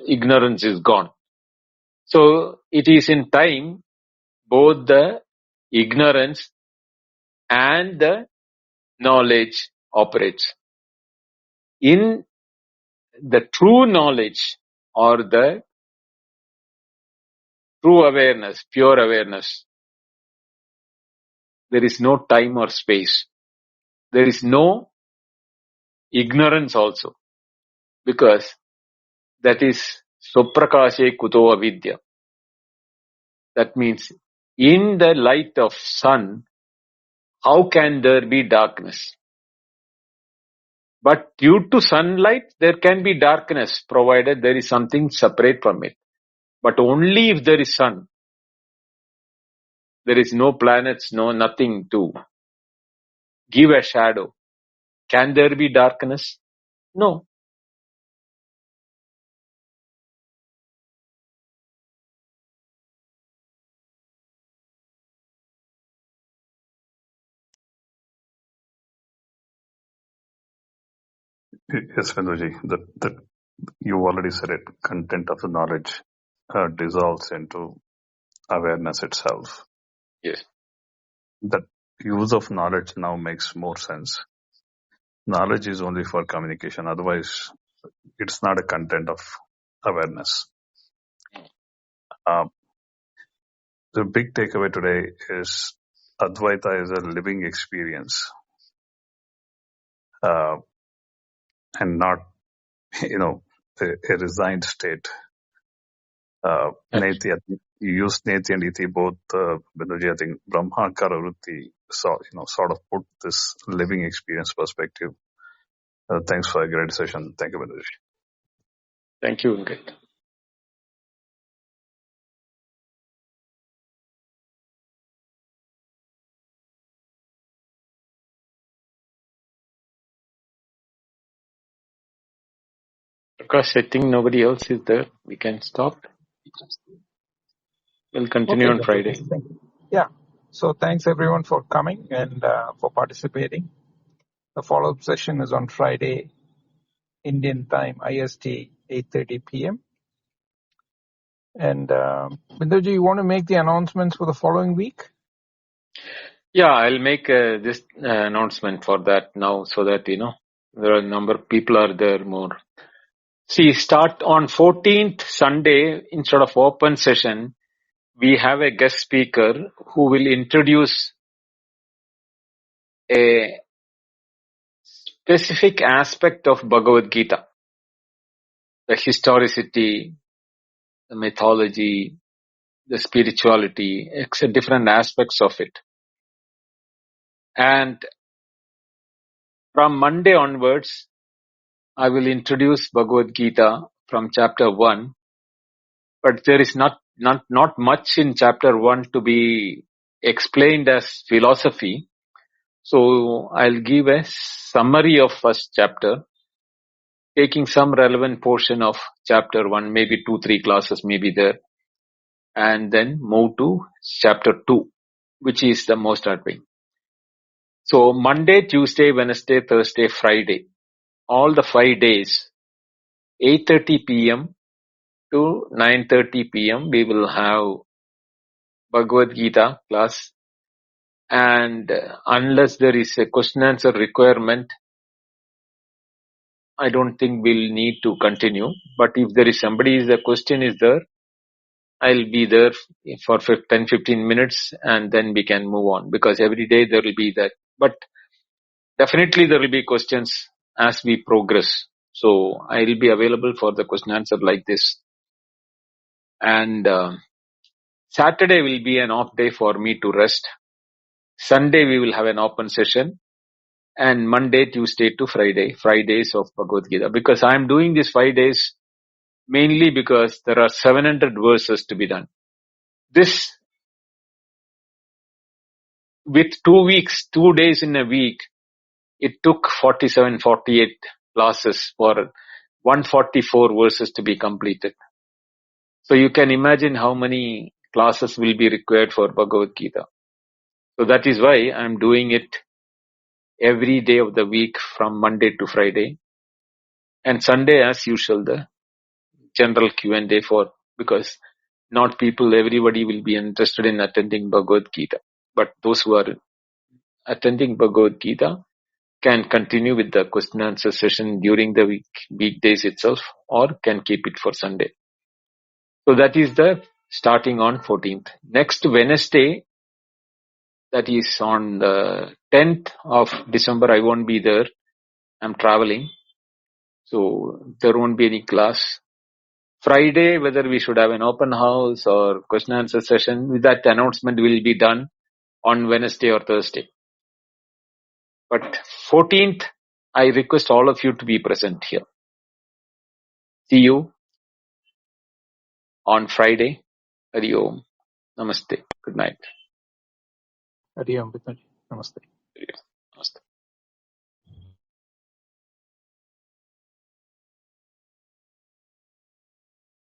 ignorance is gone. So it is in time, both the ignorance and the knowledge operates. In the true knowledge or the true awareness, pure awareness, there is no time or space. There is no ignorance also, because that is Suprakashe Kuto Avidya. That means in the light of sun, how can there be darkness? But due to sunlight, there can be darkness, provided there is something separate from it. But only if there is sun. There is no planets, no nothing to give a shadow. Can there be darkness? No. Yes, Vendoji, that you already said it. Content of the knowledge dissolves into awareness itself. Yes. That use of knowledge now makes more sense. Knowledge is only for communication. Otherwise, it's not a content of awareness. The big takeaway today is Advaita is a living experience, and not, a resigned state. Neti, you use Neti and Iti both, Binduji, I think Brahma Kararuti sort of put this living experience perspective. Thanks for a great session. Thank you, Binduji. Thank you, Venkat. Prakash, I think nobody else is there. We can stop. We'll continue on Friday. Yeah. So thanks everyone for coming and for participating. The follow-up session is on Friday, Indian time, IST, 8:30 p.m. And Binduji, you want to make the announcements for the following week? Yeah, I'll make this announcement for that now, so that, there are a number of people are there more. See, start on 14th Sunday, instead of open session, we have a guest speaker who will introduce a specific aspect of Bhagavad Gita, the historicity, the mythology, the spirituality, different aspects of it. And from Monday onwards, I will introduce Bhagavad Gita from chapter 1, but there is not much in chapter 1 to be explained as philosophy. So I'll give a summary of first chapter, taking some relevant portion of chapter 1, maybe 2-3 classes may be there, and then move to chapter 2, which is the most advanced. So Monday, Tuesday, Wednesday, Thursday, Friday, all the 5 days, 8:30 p.m. to 9:30 p.m. we will have Bhagavad Gita class, and unless there is a question answer requirement, I don't think we'll need to continue. But if there is somebody, the question is there, I'll be there for 10-15 minutes and then we can move on, because every day there will be that. But definitely there will be questions as we progress. So I will be available for the question answer like this. And Saturday will be an off day for me to rest. Sunday we will have an open session. And Monday, Tuesday to Friday, 5 days of Bhagavad Gita. Because I am doing these 5 days mainly because there are 700 verses to be done. This, with 2 weeks, 2 days in a week, it took 47, 48 classes for 144 verses to be completed. So you can imagine how many classes will be required for Bhagavad Gita. So that is why I am doing it every day of the week from Monday to Friday. And Sunday, as usual, the general Q&A because not everybody will be interested in attending Bhagavad Gita. But those who are attending Bhagavad Gita can continue with the question answer session during the weekdays itself, or can keep it for Sunday. So that is the starting on 14th. Next Wednesday, that is on the 10th of December, I won't be there. I'm traveling. So there won't be any class. Friday, whether we should have an open house or question answer session, with that announcement will be done on Wednesday or Thursday. But 14th, I request all of you to be present here. See you on Friday. Hari Om. Namaste. Good night. Hari Om, Vidmaji. Namaste. Hari Om. Namaste.